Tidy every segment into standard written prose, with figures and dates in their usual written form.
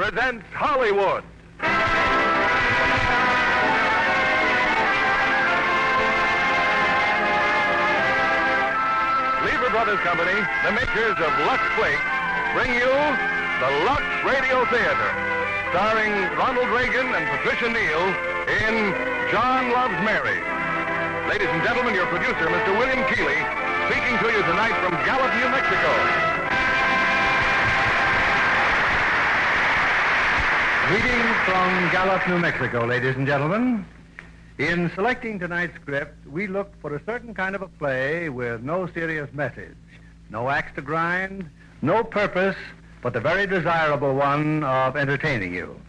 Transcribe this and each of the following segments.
presents Hollywood. Lever Brothers Company, the makers of Lux Flakes, bring you the Lux Radio Theater, starring Ronald Reagan and Patricia Neal in John Loves Mary. Ladies and gentlemen, your producer, Mr. William Keeley, speaking to you tonight from Gallup, New Mexico. Greetings from Gallup, New Mexico, ladies and gentlemen. In selecting tonight's script, we looked for a certain kind of a play with no serious message, no axe to grind, no purpose, but the very desirable one of entertaining you.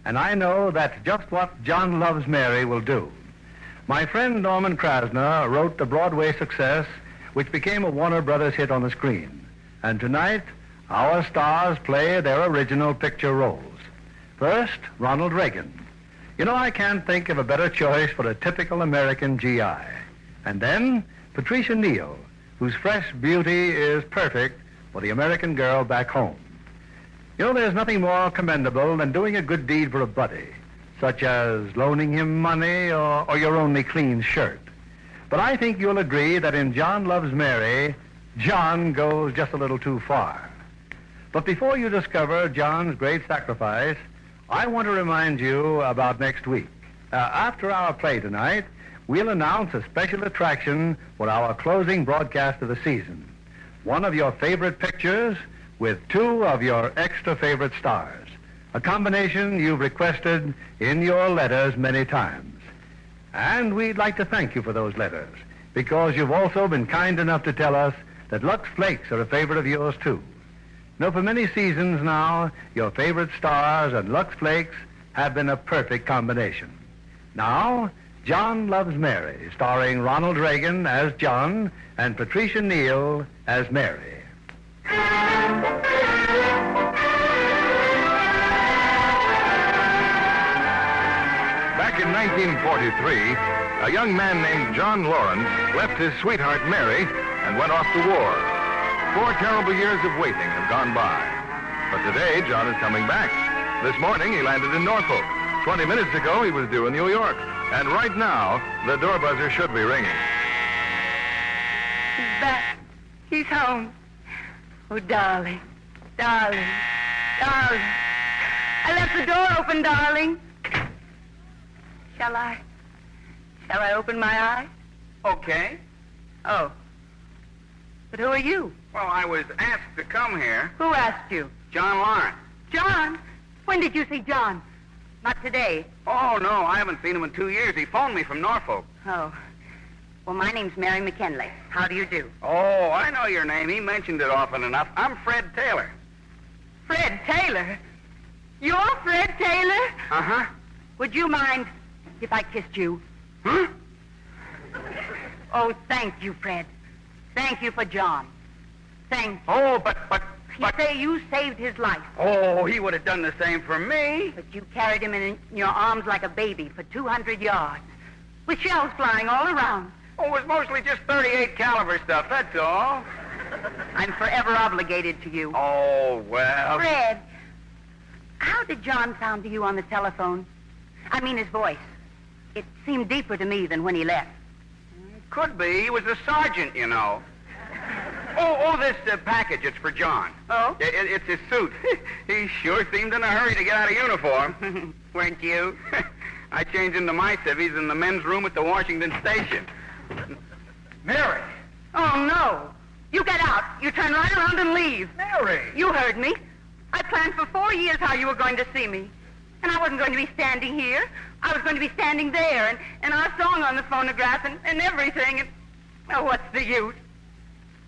And I know that's just what John Loves Mary will do. My friend Norman Krasner wrote the Broadway success, which became a Warner Brothers hit on the screen. And tonight, our stars play their original picture roles. First, Ronald Reagan. You know, I can't think of a better choice for a typical American GI. And then, Patricia Neal, whose fresh beauty is perfect for the American girl back home. You know, there's nothing more commendable than doing a good deed for a buddy, such as loaning him money or your only clean shirt. But I think you'll agree that in John Loves Mary, John goes just a little too far. But before you discover John's great sacrifice, I want to remind you about next week. After our play tonight, we'll announce a special attraction for our closing broadcast of the season. One of your favorite pictures with two of your extra favorite stars. A combination you've requested in your letters many times. And we'd like to thank you for those letters, because you've also been kind enough to tell us that Lux Flakes are a favorite of yours, too. Now, for many seasons now, your favorite stars and Lux Flakes have been a perfect combination. Now, John Loves Mary, starring Ronald Reagan as John and Patricia Neal as Mary. Back in 1943, a young man named John Lawrence left his sweetheart Mary and went off to war. 4 terrible years of waiting have gone by. But today, John is coming back. This morning, he landed in Norfolk. 20 minutes ago, he was due in New York. And right now, the door buzzer should be ringing. He's back. He's home. Oh, darling, darling, darling. I left the door open, darling. Shall I open my eyes? Okay. Oh. But who are you? Well, I was asked to come here. Who asked you? John Lawrence. John? When did you see John? Not today. Oh, no, I haven't seen him in 2 years. He phoned me from Norfolk. Oh. Well, my name's Mary McKinley. How do you do? Oh, I know your name. He mentioned it often enough. I'm Fred Taylor. Fred Taylor? You're Fred Taylor? Uh-huh. Would you mind if I kissed you? Huh? Oh, thank you, Fred. Thank you for John. Thank you. Oh, but... You say you saved his life. Oh, he would have done the same for me. But you carried him in your arms like a baby for 200 yards, with shells flying all around. Oh, it was mostly just 38 caliber stuff, that's all. I'm forever obligated to you. Oh, well... Fred, how did John sound to you on the telephone? I mean his voice. It seemed deeper to me than when he left. Could be. He was a sergeant, you know. Oh, this package, it's for John. Oh? It's his suit. He sure seemed in a hurry to get out of uniform. Weren't you? I changed into my civvies in the men's room at the Washington station. Mary! Oh, no. You get out. You turn right around and leave. Mary! You heard me. I planned for 4 years how you were going to see me. And I wasn't going to be standing here. I was going to be standing there, and our song on the phonograph and everything. And, oh, what's the use?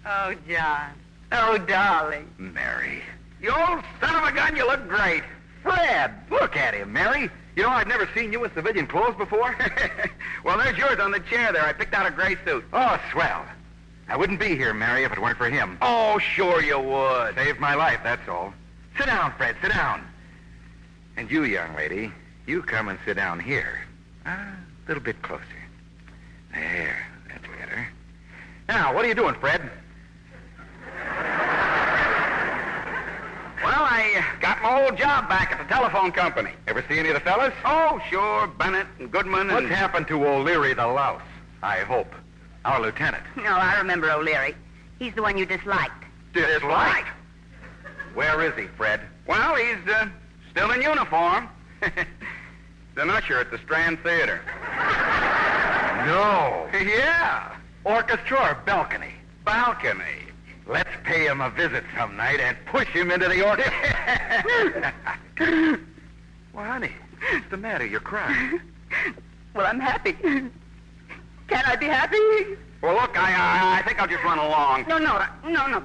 Oh, John. Oh, darling. Mary. You old son of a gun, you look great. Fred, look at him, Mary. You know, I've never seen you in civilian clothes before. Well, there's yours on the chair there. I picked out a gray suit. Oh, swell. I wouldn't be here, Mary, if it weren't for him. Oh, sure you would. Saved my life, that's all. Sit down, Fred, sit down. And you, young lady, you come and sit down here. A little bit closer. There, that's better. Now, what are you doing, Fred? Well, I I got my old job back at the telephone company. Ever see any of the fellas? Oh, sure. Bennett and Goodman and... What's happened to O'Leary the louse? I hope. Our lieutenant. No, I remember O'Leary. He's the one you disliked. Disliked? Where is he, Fred? Well, he's still in uniform. He's an usher at the Strand Theater. No. Yeah. Orchestra or balcony? Balcony. Let's pay him a visit some night and push him into the orchestra. Well, honey, what's the matter? You're crying. Well, I'm happy. Can I be happy? Well, look, I think I'll just run along. No.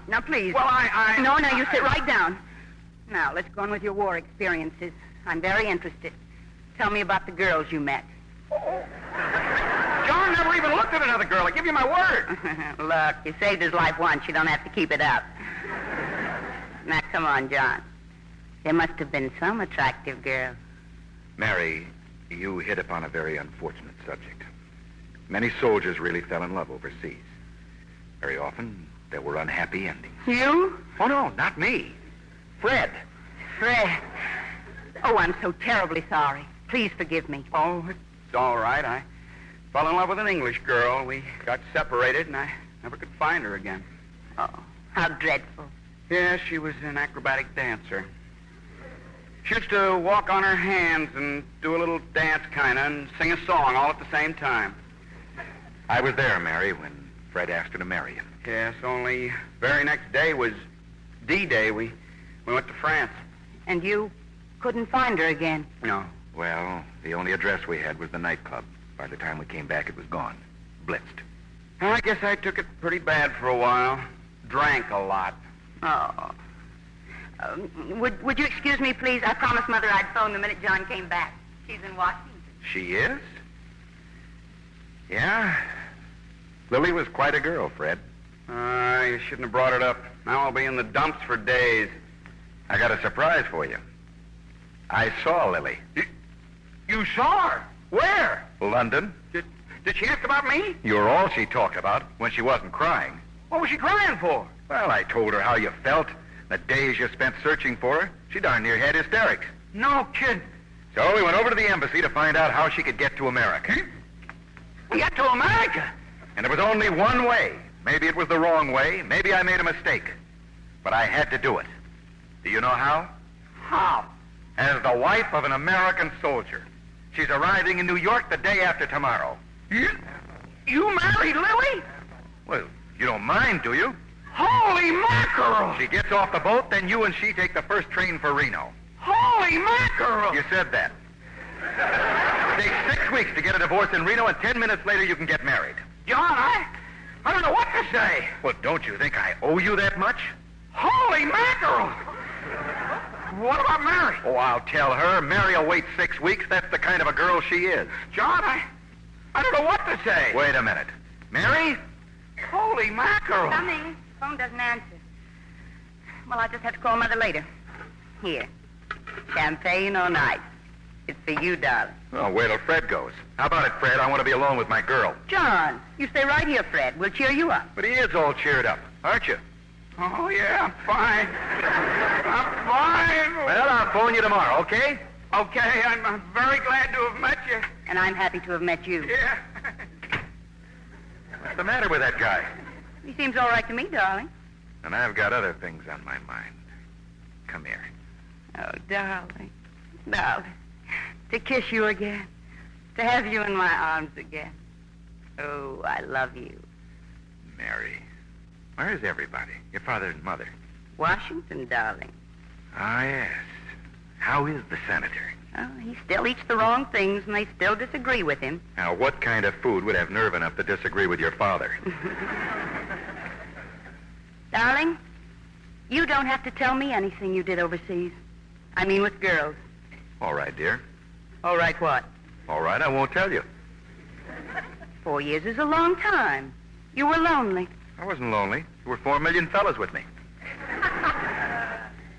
Now, please. Well, I... No, you sit right down. Now, let's go on with your war experiences. I'm very interested. Tell me about the girls you met. John never even looked at another girl. I give you my word. Look, you saved his life once. You don't have to keep it up. Now, come on, John. There must have been some attractive girl. Mary, you hit upon a very unfortunate subject. Many soldiers really fell in love overseas. Very often, there were unhappy endings. You? Oh, no, not me. Fred. Fred. Oh, I'm so terribly sorry. Please forgive me. Oh, it's all right. I fell in love with an English girl. We got separated, and I never could find her again. Oh, how dreadful. Yeah, she was an acrobatic dancer. She used to walk on her hands and do a little dance kind of and sing a song all at the same time. I was there, Mary, when Fred asked her to marry him. Yes, only very next day was D-Day. We went to France. And you couldn't find her again? No. Well, the only address we had was the nightclub. By the time we came back, it was gone. Blitzed. Well, I guess I took it pretty bad for a while. Drank a lot. Oh. Would you excuse me, please? I promised Mother I'd phone the minute John came back. She's in Washington. She is? Yeah. Lily was quite a girl, Fred. You shouldn't have brought it up. Now I'll be in the dumps for days. I got a surprise for you. I saw Lily. You saw her? Where? London. Did she ask about me? You're all she talked about when she wasn't crying. What was she crying for? Well, I told her how you felt. The days you spent searching for her. She darn near had hysterics. No kid. So we went over to the embassy to find out how she could get to America. Get to America? And there was only one way. Maybe it was the wrong way. Maybe I made a mistake. But I had to do it. Do you know how? How? As the wife of an American soldier. She's arriving in New York the day after tomorrow. You married Lily? Well, you don't mind, do you? Holy mackerel! She gets off the boat, then you and she take the first train for Reno. Holy mackerel! You said that. It takes 6 weeks to get a divorce in Reno, and 10 minutes later you can get married. John, I don't know what to say. Well, don't you think I owe you that much? Holy mackerel! What about Mary? Oh, I'll tell her. Mary will wait 6 weeks. That's the kind of a girl she is. John, I don't know what to say. Wait a minute. Mary? Holy mackerel. Coming. Phone doesn't answer. Well, I'll just have to call Mother later. Here. Champagne on ice. It's for you, darling. Oh, wait till Fred goes. How about it, Fred? I want to be alone with my girl. John, you stay right here, Fred. We'll cheer you up. But he is all cheered up, aren't you? Oh, yeah, I'm fine. I'm fine. Well, I'll phone you tomorrow, okay? Okay, I'm very glad to have met you. And I'm happy to have met you. Yeah. What's the matter with that guy? He seems all right to me, darling. And I've got other things on my mind. Come here. Oh, darling. Darling. To kiss you again. To have you in my arms again. Oh, I love you. Mary. Where is everybody? Your father and mother? Washington, darling. Ah, yes. How is the senator? Oh, he still eats the wrong things, and they still disagree with him. Now, what kind of food would have nerve enough to disagree with your father? Darling, you don't have to tell me anything you did overseas. I mean with girls. All right, dear. All right, what? All right, I won't tell you. 4 years is a long time. You were lonely. I wasn't lonely. There were 4 million fellas with me.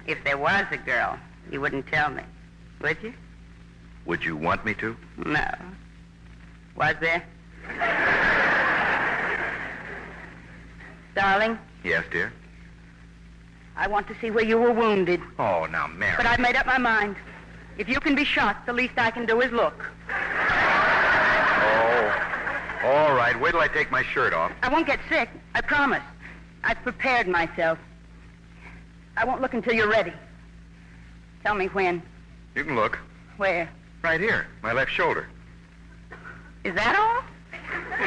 If there was a girl, you wouldn't tell me, would you? Would you want me to? No. Was there? Darling? Yes, dear. I want to see where you were wounded. Oh, now, Mary. But I've made up my mind. If you can be shot, the least I can do is look. Oh, all right. Wait till I take my shirt off. I won't get sick. I promise. I've prepared myself. I won't look until you're ready. Tell me when. You can look. Where? Right here, my left shoulder. Is that all?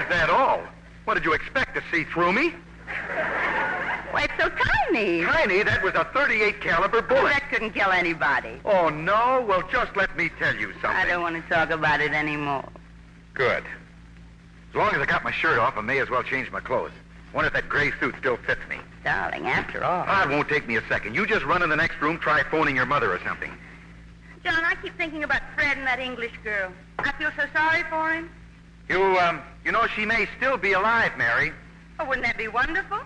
Is that all? What did you expect, to see through me? Why, it's so tiny. Tiny? That was a .38 caliber Oh, bullet. that couldn't kill anybody. Oh, no? Well, just let me tell you something. I don't want to talk about it anymore. Good. As long as I got my shirt off, I may as well change my clothes. Wonder if that gray suit still fits me. Darling, after all. It won't take me a second. You just run in the next room, try phoning your mother or something. John, I keep thinking about Fred and that English girl. I feel so sorry for him. You know, she may still be alive, Mary. Oh, wouldn't that be wonderful?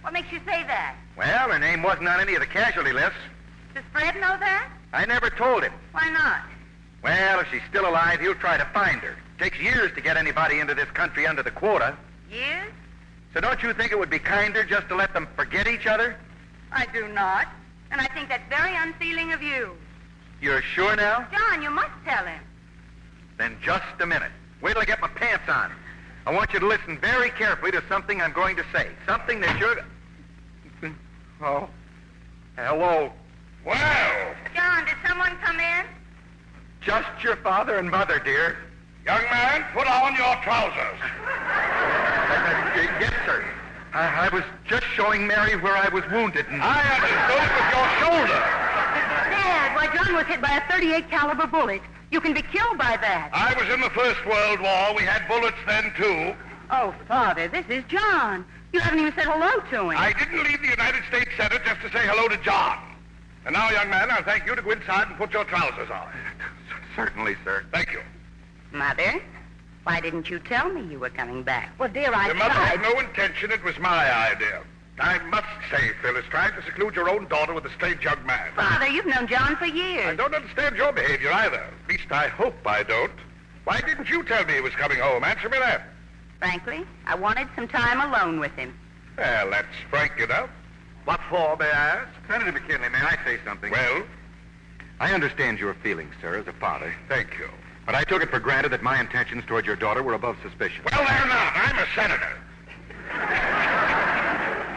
What makes you say that? Well, her name wasn't on any of the casualty lists. Does Fred know that? I never told him. Why not? Well, if she's still alive, he'll try to find her. Takes years to get anybody into this country under the quota. Years? So don't you think it would be kinder just to let them forget each other? I do not. And I think that's very unfeeling of you. You're sure now? John, you must tell him. Then just a minute. Wait till I get my pants on. I want you to listen very carefully to something I'm going to say. Something that you're... Oh. Hello. Well. John, did someone come in? Just your father and mother, dear. Young man, put on your trousers. Yes, sir. I was just showing Mary where I was wounded. And... I understood with your shoulder. Dad, why, John was hit by a .38 caliber bullet. You can be killed by that. I was in the First World War. We had bullets then, too. Oh, Father, this is John. You haven't even said hello to him. I didn't leave the United States Senate just to say hello to John. And now, young man, I'll thank you to go inside and put your trousers on. Certainly, sir. Thank you. Mother, why didn't you tell me you were coming back? Well, dear, I Your mother tried. had no intention. It was my idea. I must say, Phyllis, trying to seclude your own daughter with a strange young man. Father, you've known John for years. I don't understand your behavior either. At least I hope I don't. Why didn't you tell me he was coming home? Answer me that. Frankly, I wanted some time alone with him. Well, that's frank enough. What for, may I ask? Senator McKinley, may I say something? Well, I understand your feelings, sir, as a father. thank you. But I took it for granted that my intentions toward your daughter were above suspicion. Well, they're not. I'm a senator.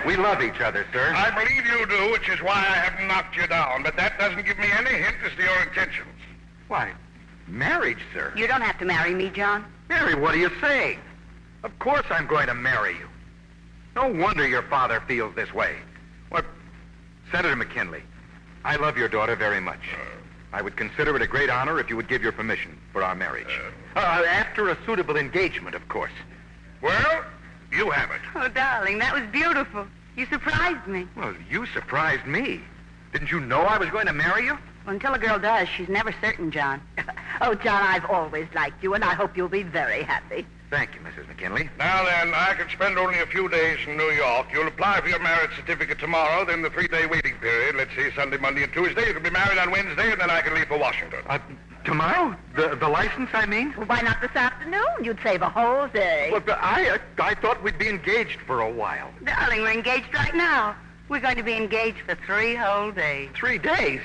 We love each other, sir. I believe you do, which is why I haven't knocked you down. But that doesn't give me any hint as to your intentions. Why, marriage, sir. You don't have to marry me, John. Mary, what are you saying? Of course I'm going to marry you. No wonder your father feels this way. What, Senator McKinley, I love your daughter very much. I would consider it a great honor if you would give your permission for our marriage. After a suitable engagement, of course. Well, you have it. Oh, darling, that was beautiful. You surprised me. Well, you surprised me. Didn't you know I was going to marry you? Well, until a girl does, she's never certain, John. Oh, John, I've always liked you, and I hope you'll be very happy. Thank you, Mrs. McKinley. Now then, I can spend only a few days in New York. You'll apply for your marriage certificate tomorrow, then the 3-day waiting period. Let's see, Sunday, Monday, and Tuesday. You can be married on Wednesday, and then I can leave for Washington. Tomorrow? The license, I mean? Well, why not this afternoon? You'd save a whole day. Well, but I thought we'd be engaged for a while. Darling, we're engaged right now. We're going to be engaged for 3 whole days. 3 days?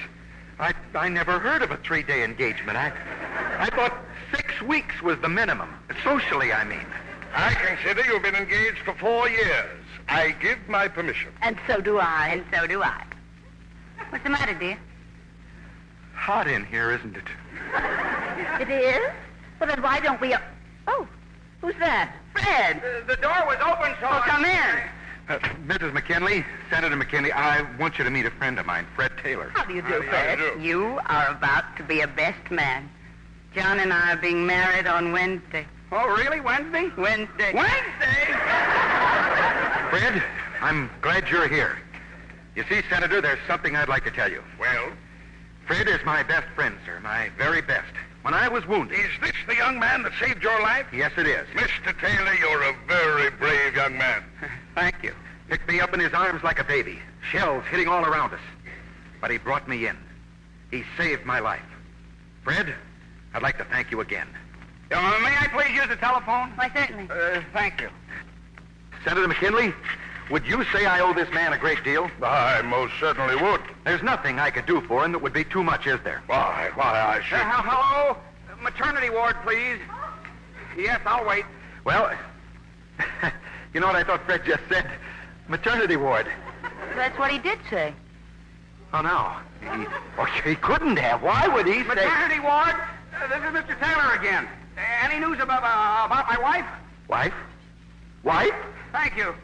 I never heard of a 3-day engagement. I thought 6 weeks was the minimum. Socially, I mean. I consider you've been engaged for 4 years. I give my permission. And so do I. And so do I. What's the matter, dear? Hot in here, isn't it? It is? Well, then why don't we... Oh, who's that? Fred. The door was open, so... Oh, come in. Mrs. McKinley, Senator McKinley, I want you to meet a friend of mine, Fred Taylor. How do you do, How do Fred? you do? You are about to be a best man. John and I are being married on Wednesday. Oh, really? Wednesday? Wednesday. Wednesday? Fred, I'm glad you're here. You see, Senator, there's something I'd like to tell you. Well, Fred is my best friend, sir, my very best. When I was wounded... is this the young man that saved your life? Yes, it is. Mr. Taylor, you're a very brave young man. Thank you. Picked me up in his arms like a baby. Shells hitting all around us. But he brought me in. He saved my life. Fred, I'd like to thank you again. May I please use the telephone? Why, certainly. Thank you. Senator McKinley, Would you say I owe this man a great deal? I most certainly would. There's nothing I could do for him that would be too much, is there? Why, I should... Hello? Maternity ward, please. Yes, I'll wait. Well, you know what I thought Fred just said? Maternity ward. That's what he did say. Oh, no. He couldn't have. Why would he say... Maternity ward? This is Mr. Taylor again. Any news about my wife? Wife? Wife? Thank you.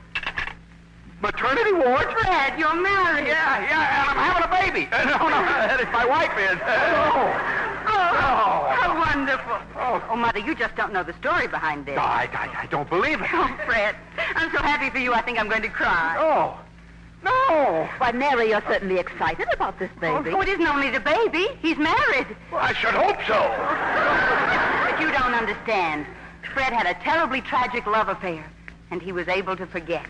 Maternity ward? Fred, you're married. Yeah, and I'm having a baby. No, that is my wife is. Oh, how wonderful. Oh, Mother, you just don't know the story behind this. No, I don't believe it. Oh, Fred, I'm so happy for you, I think I'm going to cry. No. Why, Mary, you're certainly excited about this baby. Oh, it isn't only the baby. He's married. Well, I should hope so. But you don't understand. Fred had a terribly tragic love affair, and he was able to forget.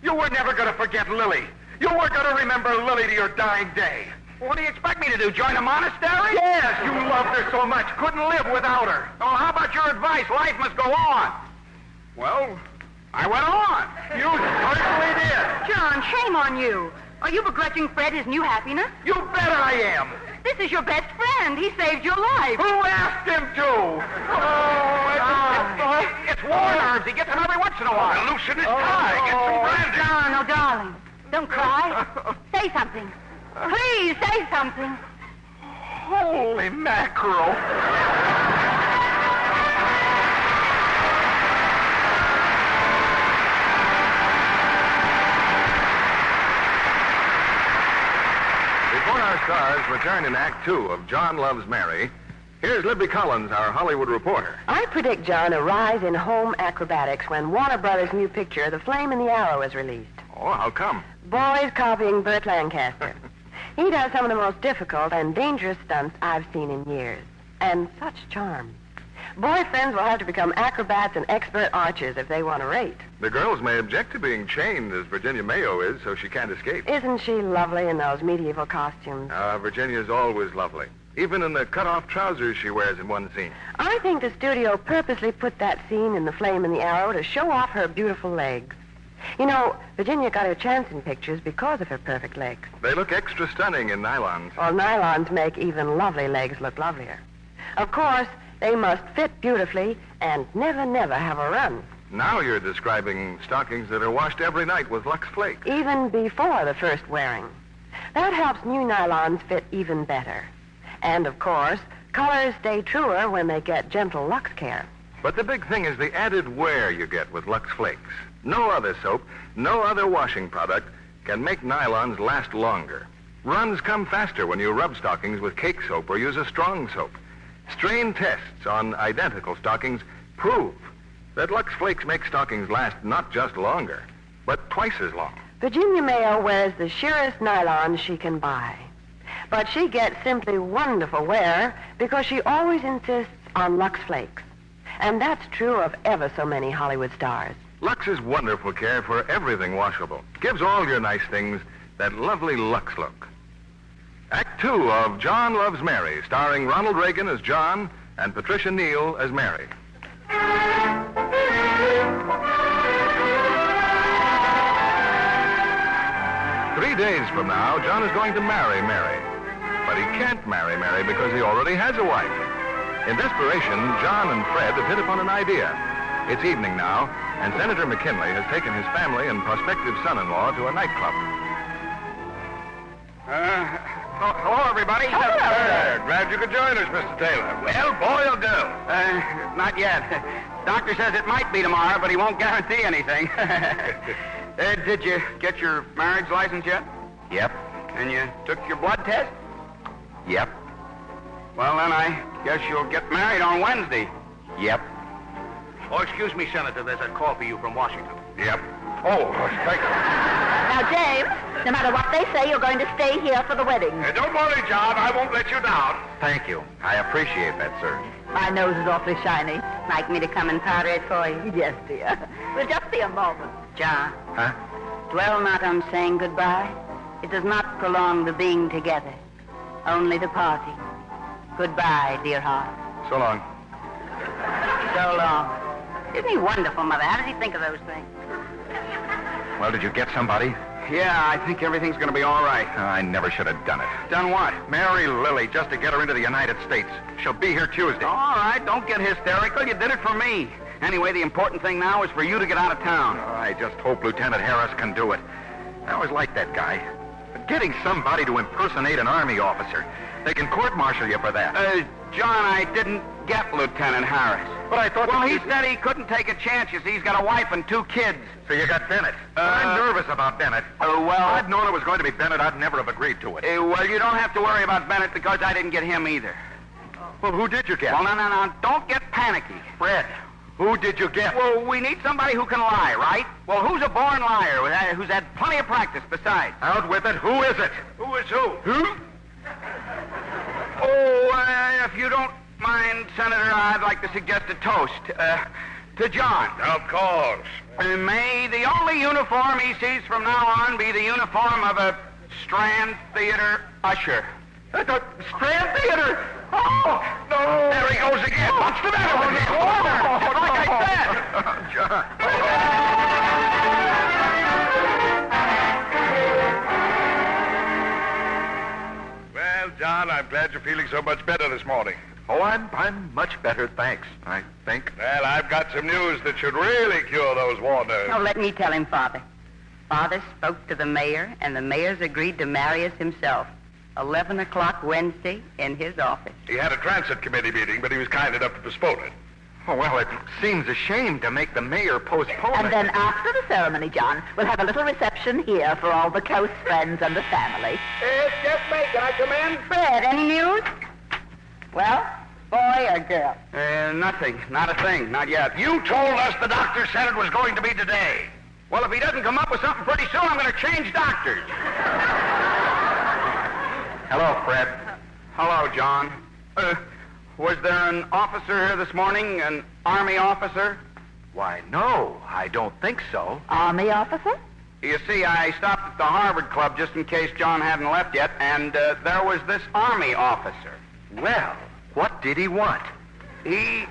You were never going to forget Lily. You were going to remember Lily to your dying day. What do you expect me to do, join a monastery? Yes, you loved her so much, couldn't live without her. Oh, how about your advice? Life must go on. Well, I went on. You certainly did. John, shame on you. Are you begrudging Fred his new happiness? You bet I am. This is your best friend. He saved your life. Who asked him to? It's war nerves. He gets them every once in a while. Loosen his tie. Get some brandy. John, oh, darling, don't cry. Say something. Please, say something. Holy mackerel. Before our stars return in Act 2 of John Loves Mary, here's Libby Collins, our Hollywood reporter. I predict, John, a rise in home acrobatics when Warner Brothers' new picture, The Flame and the Arrow, is released. Oh, how come? Boys copying Burt Lancaster. He does some of the most difficult and dangerous stunts I've seen in years. And such charm. Boy friends will have to become acrobats and expert archers if they want to rate. The girls may object to being chained, as Virginia Mayo is, so she can't escape. Isn't she lovely in those medieval costumes? Virginia's always lovely. Even in the cut-off trousers she wears in one scene. I think the studio purposely put that scene in The Flame and the Arrow to show off her beautiful legs. You know, Virginia got her chance in pictures because of her perfect legs. They look extra stunning in nylons. Well, nylons make even lovely legs look lovelier. Of course, they must fit beautifully and never have a run. Now you're describing stockings that are washed every night with Lux Flakes. Even before the first wearing. That helps new nylons fit even better. And, of course, colors stay truer when they get gentle Lux care. But the big thing is the added wear you get with Lux Flakes. No other soap, no other washing product can make nylons last longer. Runs come faster when you rub stockings with cake soap or use a strong soap. Strain tests on identical stockings prove that Lux Flakes make stockings last not just longer, but twice as long. Virginia Mayo wears the sheerest nylons she can buy. But she gets simply wonderful wear because she always insists on Lux Flakes. And that's true of ever so many Hollywood stars. Lux's wonderful care for everything washable gives all your nice things that lovely Lux look. Act 2 of John Loves Mary, starring Ronald Reagan as John and Patricia Neal as Mary. 3 days from now, John is going to marry Mary. But he can't marry Mary because he already has a wife. In desperation, John and Fred have hit upon an idea. It's evening now, and Senator McKinley has taken his family and prospective son-in-law to a nightclub. Hello, everybody. Glad you could join us, Mr. Taylor. Well, boy or girl? Not yet. Doctor says it might be tomorrow, but he won't guarantee anything. Did you get your marriage license yet? Yep. And you took your blood test? Yep. Well, then I guess you'll get married on Wednesday. Yep. Oh, excuse me, Senator. There's a call for you from Washington. Yep. Oh, thank you. Now, James, no matter what they say, you're going to stay here for the wedding. Don't worry, John. I won't let you down. Thank you. I appreciate that, sir. My nose is awfully shiny. Like me to come and powder it for you? Yes, dear. Will just be a moment. John. Huh? Dwell not on saying goodbye. It does not prolong the being together. Only the parting. Goodbye, dear heart. So long. So long. Isn't he wonderful, Mother? How does he think of those things? Well, did you get somebody? Yeah, I think everything's going to be all right. I never should have done it. Done what? Marry Lily just to get her into the United States. She'll be here Tuesday. All right, don't get hysterical. You did it for me. Anyway, the important thing now is for you to get out of town. I just hope Lieutenant Harris can do it. I always liked that guy. But getting somebody to impersonate an Army officer, they can court-martial you for that. John, I didn't get Lieutenant Harris. But I thought... Well, he said he couldn't take a chance. You see, he's got a wife and 2 kids. So you got Bennett. I'm nervous about Bennett. Well... If I'd known it was going to be Bennett, I'd never have agreed to it. Well, you don't have to worry about Bennett because I didn't get him either. Well, who did you get? Well, no. Don't get panicky. Fred. Who did you get? Well, we need somebody who can lie, right? Well, who's a born liar who's had plenty of practice besides? Out with it. Who is it? Who is who? Who? Oh, if you don't mind, Senator, I'd like to suggest a toast to John. Of course. May the only uniform he sees from now on be the uniform of a Strand Theater usher. The Strand Theater? Oh, no. There he goes again. What's the matter with him? Like I said. John. Well, John, I'm glad you're feeling so much better this morning. Oh, I'm much better, thanks, I think. Well, I've got some news that should really cure those war nerves. Oh, let me tell him, Father. Father spoke to the mayor, and the mayor's agreed to marry us himself. 11 o'clock Wednesday in his office. He had a transit committee meeting, but he was kind enough to postpone it. Oh, well, it seems a shame to make the mayor postpone And it. then after the ceremony, John, we'll have a little reception here for all the close friends and the family. It's just me. Can I come in? Fred, any news? Well, boy or girl? Nothing. Not a thing. Not yet. You told us the doctor said it was going to be today. Well, if he doesn't come up with something pretty soon, I'm going to change doctors. Hello, Fred. Hello, John. Was there an officer here this morning? An Army officer? Why, no, I don't think so. Army officer? You see, I stopped at the Harvard Club just in case John hadn't left yet, and there was this Army officer. Well, what did he want? He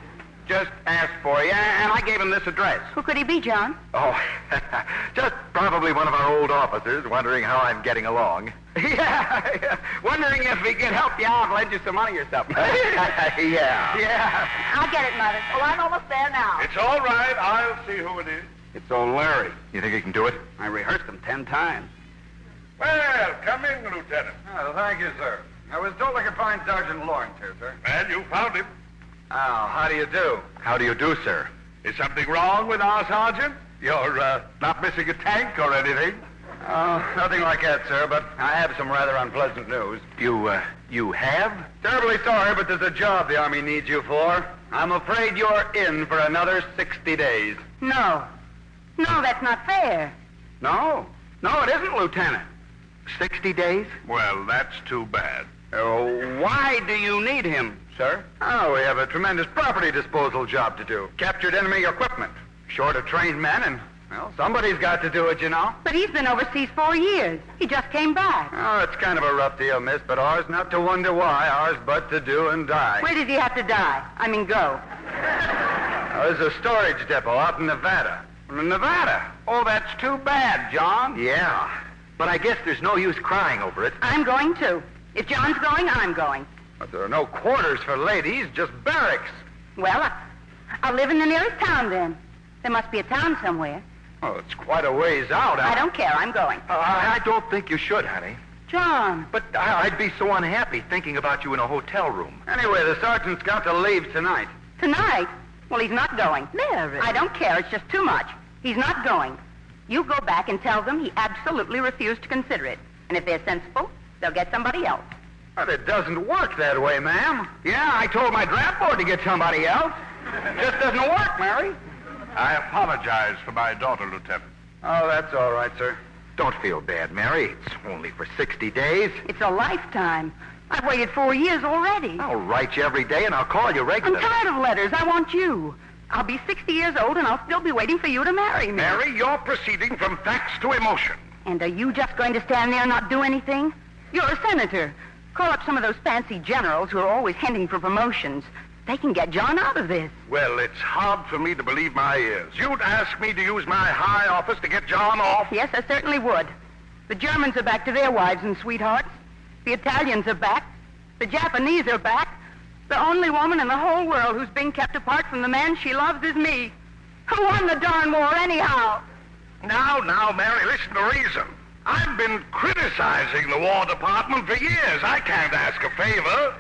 just asked for you, and I gave him this address. Who could he be, John? Oh, just probably one of our old officers wondering how I'm getting along. Yeah. Wondering if he could help you out, lend you some money or something. Yeah. Yeah. I'll get it, Mother. Oh, I'm almost there now. It's all right. I'll see who it is. It's old Larry. You think he can do it? I rehearsed him 10 times. Well, come in, Lieutenant. Oh, thank you, sir. I was told I could find Sergeant Lawrence here, sir. And you found him. Oh, how do you do? How do you do, sir? Is something wrong with our sergeant? You're not missing a tank or anything? Oh, nothing like that, sir, but I have some rather unpleasant news. You have? Terribly sorry, but there's a job the Army needs you for. I'm afraid you're in for another 60 days. No. No, that's not fair. No, it isn't, Lieutenant. 60 days? Well, that's too bad. Why do you need him, sir? Oh, we have a tremendous property disposal job to do. Captured enemy equipment. Short of trained men, and, well, somebody's got to do it, you know. But he's been overseas 4 years. He just came back. Oh, it's kind of a rough deal, miss, but ours not to wonder why. Ours but to do and die. Where did he have to die? I mean, go. There's a storage depot out in Nevada. Nevada? Oh, that's too bad, John. Yeah. But I guess there's no use crying over it. I'm going, too. If John's going, I'm going. But there are no quarters for ladies, just barracks. Well, I'll live in the nearest town, then. There must be a town somewhere. Oh, it's quite a ways out. I don't care. I'm going. I don't think you should, honey. John. But I'd be so unhappy thinking about you in a hotel room. Anyway, the sergeant's got to leave tonight. Tonight? Well, he's not going. Mary. I don't care. It's just too much. He's not going. You go back and tell them he absolutely refused to consider it. And if they're sensible, they'll get somebody else. But it doesn't work that way, ma'am. Yeah, I told my draft board to get somebody else. Just doesn't work, Mary. I apologize for my daughter, Lieutenant. Oh, that's all right, sir. Don't feel bad, Mary. It's only for 60 days. It's a lifetime. I've waited 4 years already. I'll write you every day and I'll call you I'm regularly. tired of letters. I want you. I'll be 60 years old and I'll still be waiting for you to marry me. Mary, you're proceeding from facts to emotion. And are you just going to stand there and not do anything? You're a senator. Call up some of those fancy generals who are always hinting for promotions. They can get John out of this. Well, it's hard for me to believe my ears. You'd ask me to use my high office to get John off? Yes, I certainly would. The Germans are back to their wives and sweethearts. The Italians are back. The Japanese are back. The only woman in the whole world who's being kept apart from the man she loves is me. Who won the darn war anyhow? Now, Mary, listen to reason. I've been criticizing the War Department for years. I can't ask a favor.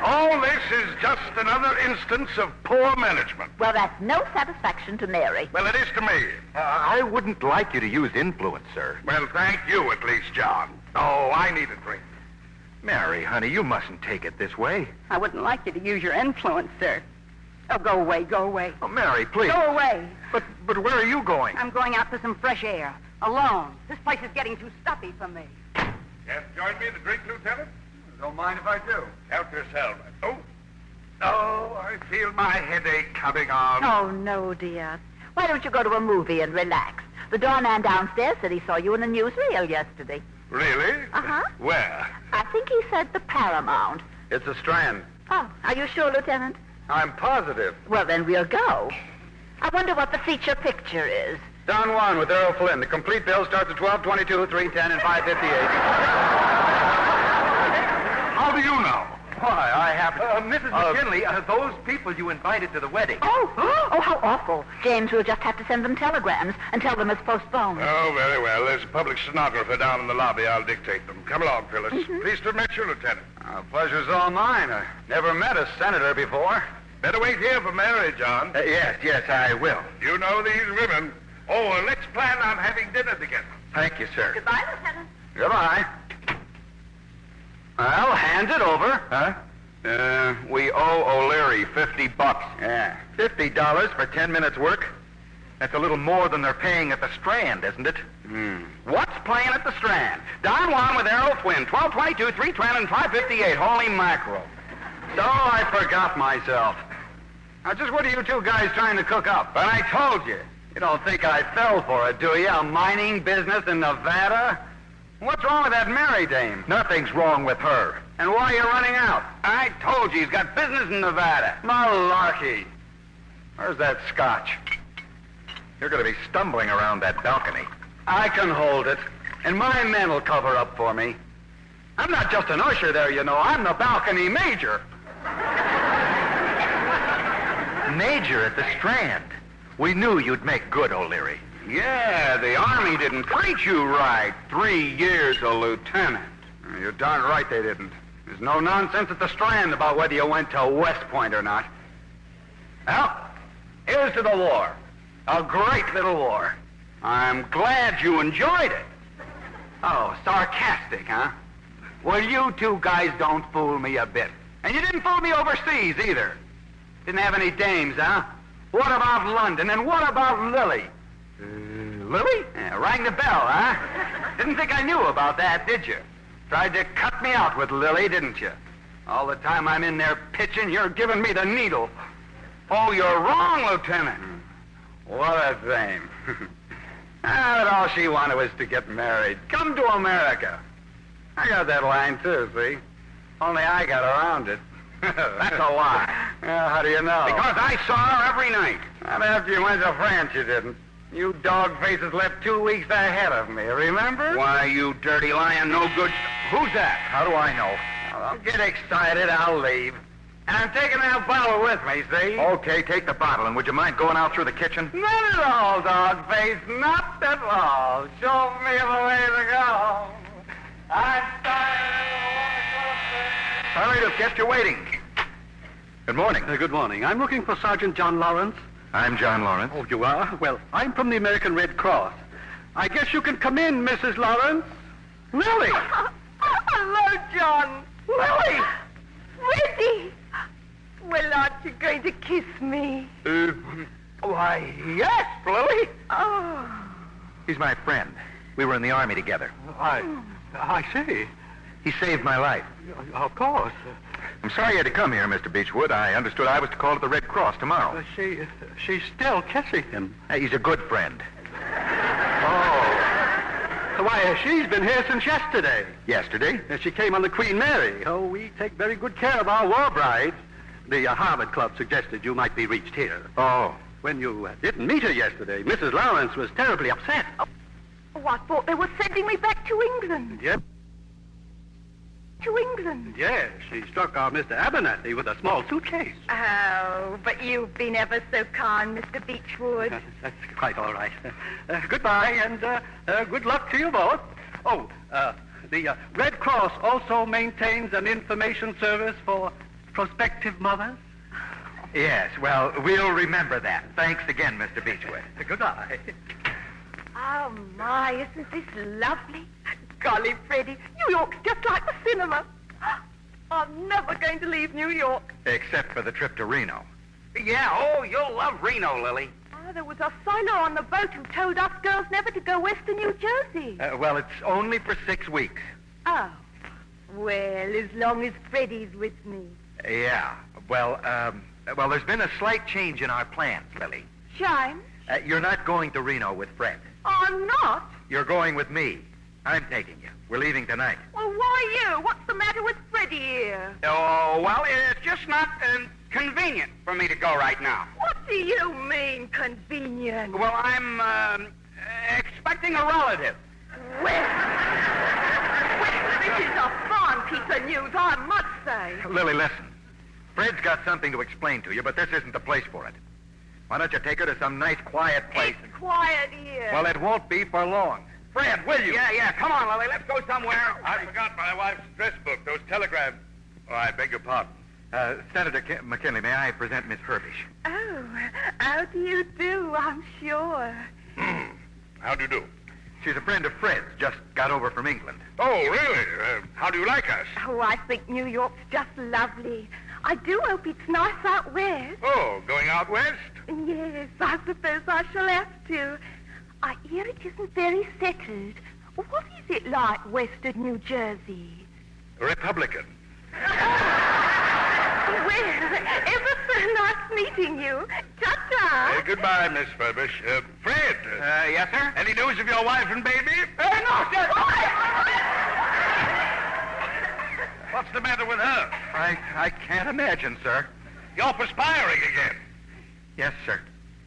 All this is just another instance of poor management. Well, that's no satisfaction to Mary. Well, it is to me. I wouldn't like you to use influence, sir. Well, thank you at least, John. Oh, I need a drink. Mary, honey, you mustn't take it this way. I wouldn't like you to use your influence, sir. Oh, go away, go away. Oh, Mary, please. Go away. But where are you going? I'm going out for some fresh air. Alone. This place is getting too stuffy for me. Yes, join me in the drink, Lieutenant? Don't mind if I do. Help yourself. Oh, I feel my headache coming on. Oh, no, dear. Why don't you go to a movie and relax? The doorman downstairs said he saw you in a newsreel yesterday. Really? Uh-huh. Where? I think he said the Paramount. It's the Strand. Oh, are you sure, Lieutenant? I'm positive. Well, then we'll go. I wonder what the feature picture is. Don Juan with Errol Flynn. The complete bill starts at 12:22, 3:10, and 5:58. How do you know? Why, I happen... Mrs. McKinley, those people you invited to the wedding. Oh, how awful. James will just have to send them telegrams and tell them it's postponed. Oh, very well. There's a public stenographer down in the lobby. I'll dictate them. Come along, Phyllis. Pleased to meet you, Lieutenant. Pleasure's all mine. I never met a senator before. Better wait here for Mary, John. Yes, I will. You know these women. Oh, let's plan on having dinner together. Thank you, sir. Goodbye, Lieutenant. Goodbye. Well, hand it over. Huh? We owe O'Leary $50. Yeah. $50 for 10 minutes work? That's a little more than they're paying at the Strand, isn't it? What's playing at the Strand? Don Juan with Errol Flynn, 12:22, 3:10, and 5:58. Holy mackerel. So I forgot myself. Now, just what are you two guys trying to cook up? But I told you. You don't think I fell for it, do you? A mining business in Nevada? What's wrong with that Mary dame? Nothing's wrong with her. And why are you running out? I told you he's got business in Nevada. Malarkey. Where's that scotch? You're going to be stumbling around that balcony. I can hold it, and my men will cover up for me. I'm not just an usher there, you know. I'm the balcony major. Major at the Strand. We knew you'd make good, O'Leary. Yeah, the Army didn't treat you right. 3 years a lieutenant. You're darn right they didn't. There's no nonsense at the Strand about whether you went to West Point or not. Well, here's to the war. A great little war. I'm glad you enjoyed it. Oh, sarcastic, huh? Well, you two guys don't fool me a bit. And you didn't fool me overseas, either. Didn't have any dames, huh? What about London? And what about Lily? Lily? Yeah, rang the bell, huh? Didn't think I knew about that, did you? Tried to cut me out with Lily, didn't you? All the time I'm in there pitching, you're giving me the needle. Oh, you're wrong, Lieutenant. What a dame. But all she wanted was to get married. Come to America. I got that line, too, see? Only I got around it. That's a lie. How do you know? Because I saw her every night. Not after you went to France, you didn't. You dog faces left 2 weeks ahead of me, remember? Why, you dirty lying, no good... Who's that? How do I know? Well, don't get excited. I'll leave. And I'm taking that bottle with me, see? Okay, take the bottle, and would you mind going out through the kitchen? Not at all, dog face. Not at all. Show me the way to go. I'm tired. Sorry to have kept you waiting. Good morning. Good morning. I'm looking for Sergeant John Lawrence. I'm John Lawrence. Oh, you are? Well, I'm from the American Red Cross. I guess you can come in, Mrs. Lawrence. Lily! Hello, John. Lily! Reggie! Well, aren't you going to kiss me? Why, yes, Lily. Oh. He's my friend. We were in the Army together. I see. He saved my life. Of course. I'm sorry you had to come here, Mr. Beechwood. I understood I was to call at the Red Cross tomorrow. She's still kissing him. He's a good friend. Oh. Why, she's been here since yesterday. Yesterday? She came on the Queen Mary. Oh, we take very good care of our war brides. The Harvard Club suggested you might be reached here. Oh. When you didn't meet her yesterday, Mrs. Lawrence was terribly upset. Oh, I thought they were sending me back to England. Yep. To England? Yes, she struck our Mr. Abernathy with a small suitcase. Oh, but you've been ever so kind, Mr. Beechwood. That's quite all right. Goodbye, and good luck to you both. Oh, the Red Cross also maintains an information service for prospective mothers. Yes, well, we'll remember that. Thanks again, Mr. Beechwood. Goodbye. Oh, my, isn't this lovely? Golly, Freddie, New York's just like the cinema. I'm never going to leave New York. Except for the trip to Reno. Yeah, oh, you'll love Reno, Lily. Oh, there was a sailor on the boat who told us girls never to go west of New Jersey. Well, it's only for 6 weeks. Oh, well, as long as Freddie's with me. Yeah, well, there's been a slight change in our plans, Lily. Shine? You're not going to Reno with Fred. I'm not. You're going with me. I'm taking you. We're leaving tonight. Well, why you? What's the matter with Freddie here? Oh, well, it's just not convenient for me to go right now. What do you mean, convenient? Well, I'm expecting a relative. Well, this is a fine piece of news, I must say. Lily, listen. Fred's got something to explain to you, but this isn't the place for it. Why don't you take her to some nice, quiet place? It's quiet here. Well, it won't be for long. Fred, will you? Yeah, come on, Lily. Let's go somewhere. I forgot my wife's dress book, those telegrams. Oh, I beg your pardon. Senator McKinley, may I present Miss Herbish? Oh, how do you do, I'm sure. How do you do? She's a friend of Fred's, just got over from England. Oh, really? How do you like us? Oh, I think New York's just lovely. I do hope it's nice out west. Oh, going out west? Yes, I suppose I shall have to. I hear it isn't very settled. What is it like west of New Jersey? Republican. Well, ever so nice meeting you. Ta-ta. Goodbye, Miss Furbish. Fred. Yes, sir? Any news of your wife and baby? No, sir. What's the matter with her? I can't imagine, sir. You're perspiring again. Yes, sir.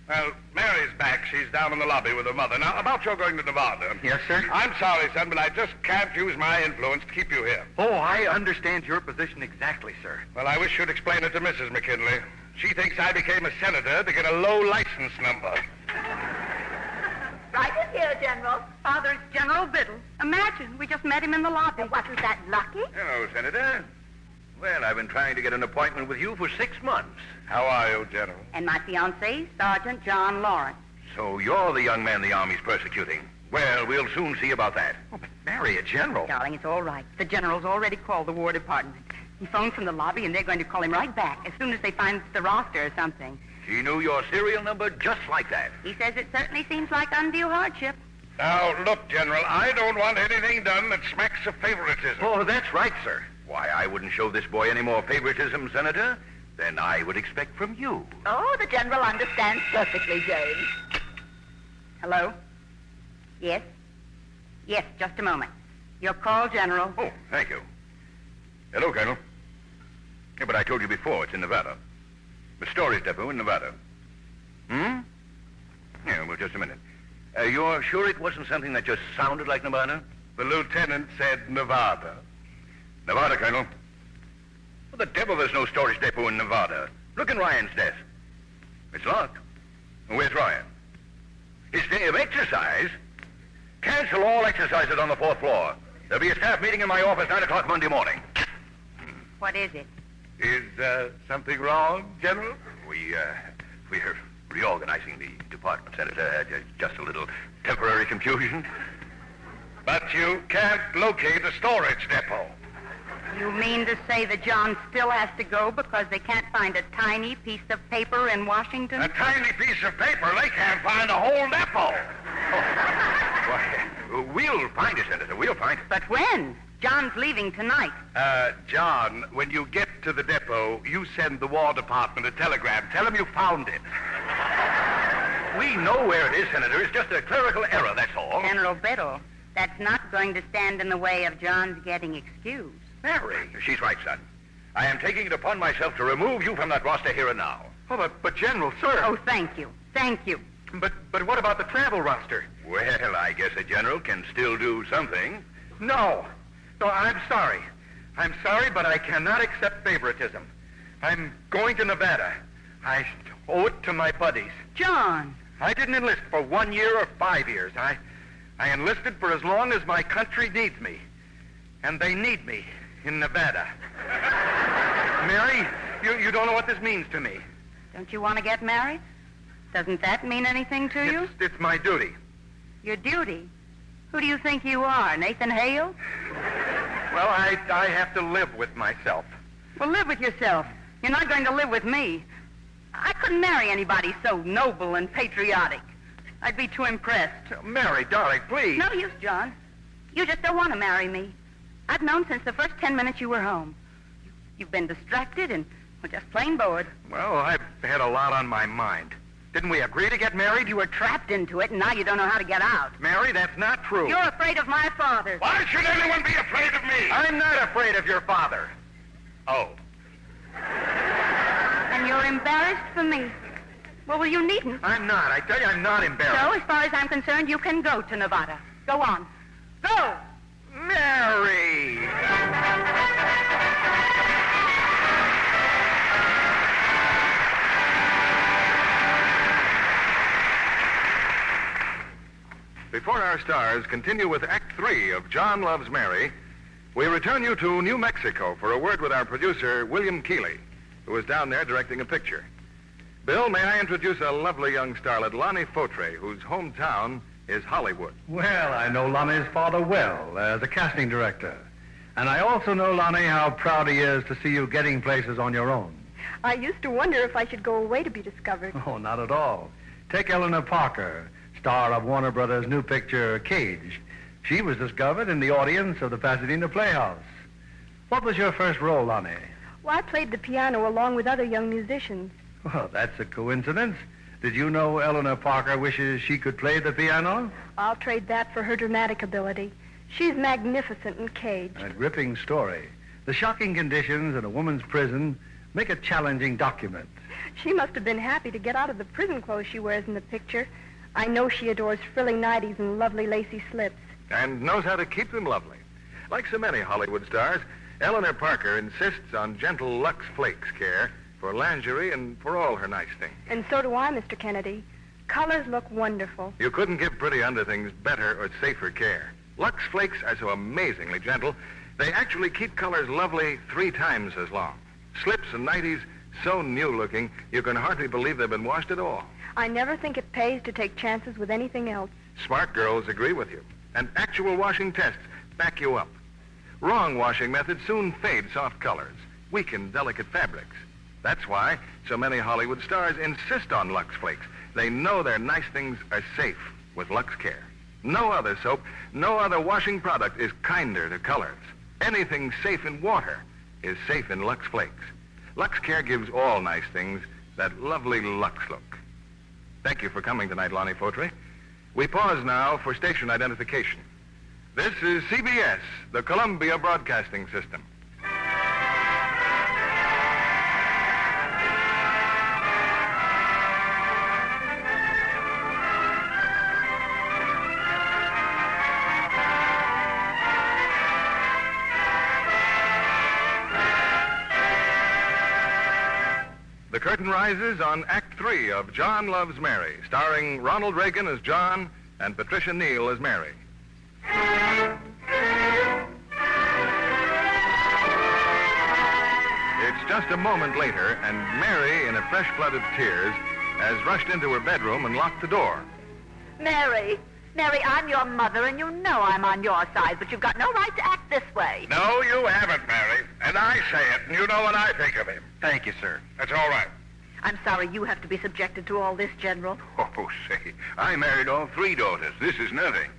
Well, Mary's back. She's down in the lobby with her mother. Now, about your going to Nevada. Yes, sir? I'm sorry, son, but I just can't use my influence to keep you here. Oh, I understand your position exactly, sir. Well, I wish you'd explain it to Mrs. McKinley. She thinks I became a senator to get a low license number. Right in here, General. Father, it's General Biddle. Imagine, we just met him in the lobby. Wasn't that lucky? Hello, Senator. Well, I've been trying to get an appointment with you for 6 months. How are you, General? And my fiancé, Sergeant John Lawrence. So you're the young man the Army's persecuting. Well, we'll soon see about that. Oh, but marry a general. Darling, it's all right. The general's already called the War Department. He phoned from the lobby, and they're going to call him right back as soon as they find the roster or something. He knew your serial number just like that. He says it certainly seems like undue hardship. Now, look, General, I don't want anything done that smacks of favoritism. Oh, that's right, sir. Why, I wouldn't show this boy any more favoritism, Senator, than I would expect from you. Oh, the General understands perfectly, James. Hello? Yes? Yes, just a moment. Your call, General. Oh, thank you. Hello, Colonel. Yeah, but I told you before, it's in Nevada. The storage depot in Nevada. Yeah, well, just a minute. You're sure it wasn't something that just sounded like Nevada? The lieutenant said Nevada. Nevada, Colonel. Well, the devil, there's no storage depot in Nevada. Look in Ryan's desk. It's locked. Where's Ryan? His day of exercise? Cancel all exercises on the 4th floor. There'll be a staff meeting in my office 9 o'clock Monday morning. What is it? Is something wrong, General? We're reorganizing the department, Senator. Just a little temporary confusion. But you can't locate a storage depot. You mean to say that John still has to go because they can't find a tiny piece of paper in Washington? A tiny piece of paper? They can't find a whole depot. Why, we'll find it, Senator. We'll find it. But when? John's leaving tonight. John, when you get to the depot, you send the War Department a telegram. Tell them you found it. We know where it is, Senator. It's just a clerical error, that's all. General Biddle, That's not going to stand in the way of John's getting excused. Mary. She's right, son. I am taking it upon myself to remove you from that roster here and now. Oh, but General, sir. Oh, thank you. Thank you. But what about the travel roster? Well, I guess a general can still do something. No, I'm sorry. I'm sorry, but I cannot accept favoritism. I'm going to Nevada. I owe it to my buddies. John. I didn't enlist for 1 year or 5 years. I enlisted for as long as my country needs me. And they need me in Nevada. Mary, you don't know what this means to me. Don't you want to get married? Doesn't that mean anything to you? It's my duty. Your duty? Who do you think you are, Nathan Hale? Well, I have to live with myself. Well, live with yourself. You're not going to live with me. I couldn't marry anybody so noble and patriotic. I'd be too impressed. Mary, darling, please. No use, John. You just don't want to marry me. I've known since the first 10 minutes you were home. You've been distracted and just plain bored. Well, I've had a lot on my mind. Didn't we agree to get married? You were trapped into it, and now you don't know how to get out. Mary, that's not true. You're afraid of my father. Why should anyone be afraid of me? I'm not afraid of your father. Oh. And you're embarrassed for me. Well, you needn't. I'm not. I tell you, I'm not embarrassed. So, as far as I'm concerned, you can go to Nevada. Go on. Go! Mary! Before our stars continue with Act 3 of John Loves Mary, we return you to New Mexico for a word with our producer, William Keeley, who is down there directing a picture. Bill, may I introduce a lovely young starlet, Lonnie Fautre, whose hometown is Hollywood. Well, I know Lonnie's father well as a casting director. And I also know, Lonnie, how proud he is to see you getting places on your own. I used to wonder if I should go away to be discovered. Oh, not at all. Take Eleanor Parker, star of Warner Brothers' new picture, Cage. She was discovered in the audience of the Pasadena Playhouse. What was your first role, Lonnie? Well, I played the piano along with other young musicians. Well, that's a coincidence. Did you know Eleanor Parker wishes she could play the piano? I'll trade that for her dramatic ability. She's magnificent in Cage. A gripping story. The shocking conditions in a woman's prison make a challenging document. She must have been happy to get out of the prison clothes she wears in the picture. I know she adores frilly nighties and lovely lacy slips. And knows how to keep them lovely. Like so many Hollywood stars, Eleanor Parker insists on gentle Lux Flakes care for lingerie and for all her nice things. And so do I, Mr. Kennedy. Colors look wonderful. You couldn't give pretty underthings better or safer care. Lux Flakes are so amazingly gentle, they actually keep colors lovely 3 times as long. Slips and nighties so new-looking, you can hardly believe they've been washed at all. I never think it pays to take chances with anything else. Smart girls agree with you, and actual washing tests back you up. Wrong washing methods soon fade soft colors, weaken delicate fabrics. That's why so many Hollywood stars insist on Lux Flakes. They know their nice things are safe with Lux Care. No other soap, no other washing product is kinder to colors. Anything safe in water is safe in Lux Flakes. Lux Care gives all nice things that lovely Lux look. Thank you for coming tonight, Lonnie Fautre. We pause now for station identification. This is CBS, the Columbia Broadcasting System. The curtain rises on Act 3 of John Loves Mary, starring Ronald Reagan as John and Patricia Neal as Mary. It's just a moment later, and Mary, in a fresh flood of tears, has rushed into her bedroom and locked the door. Mary, I'm your mother, and you know I'm on your side, but you've got no right to act this way. No, you haven't, Mary. And I say it, and you know what I think of him. Thank you, sir. That's all right. I'm sorry you have to be subjected to all this, General. Oh, say, I married all 3 daughters. This is nothing.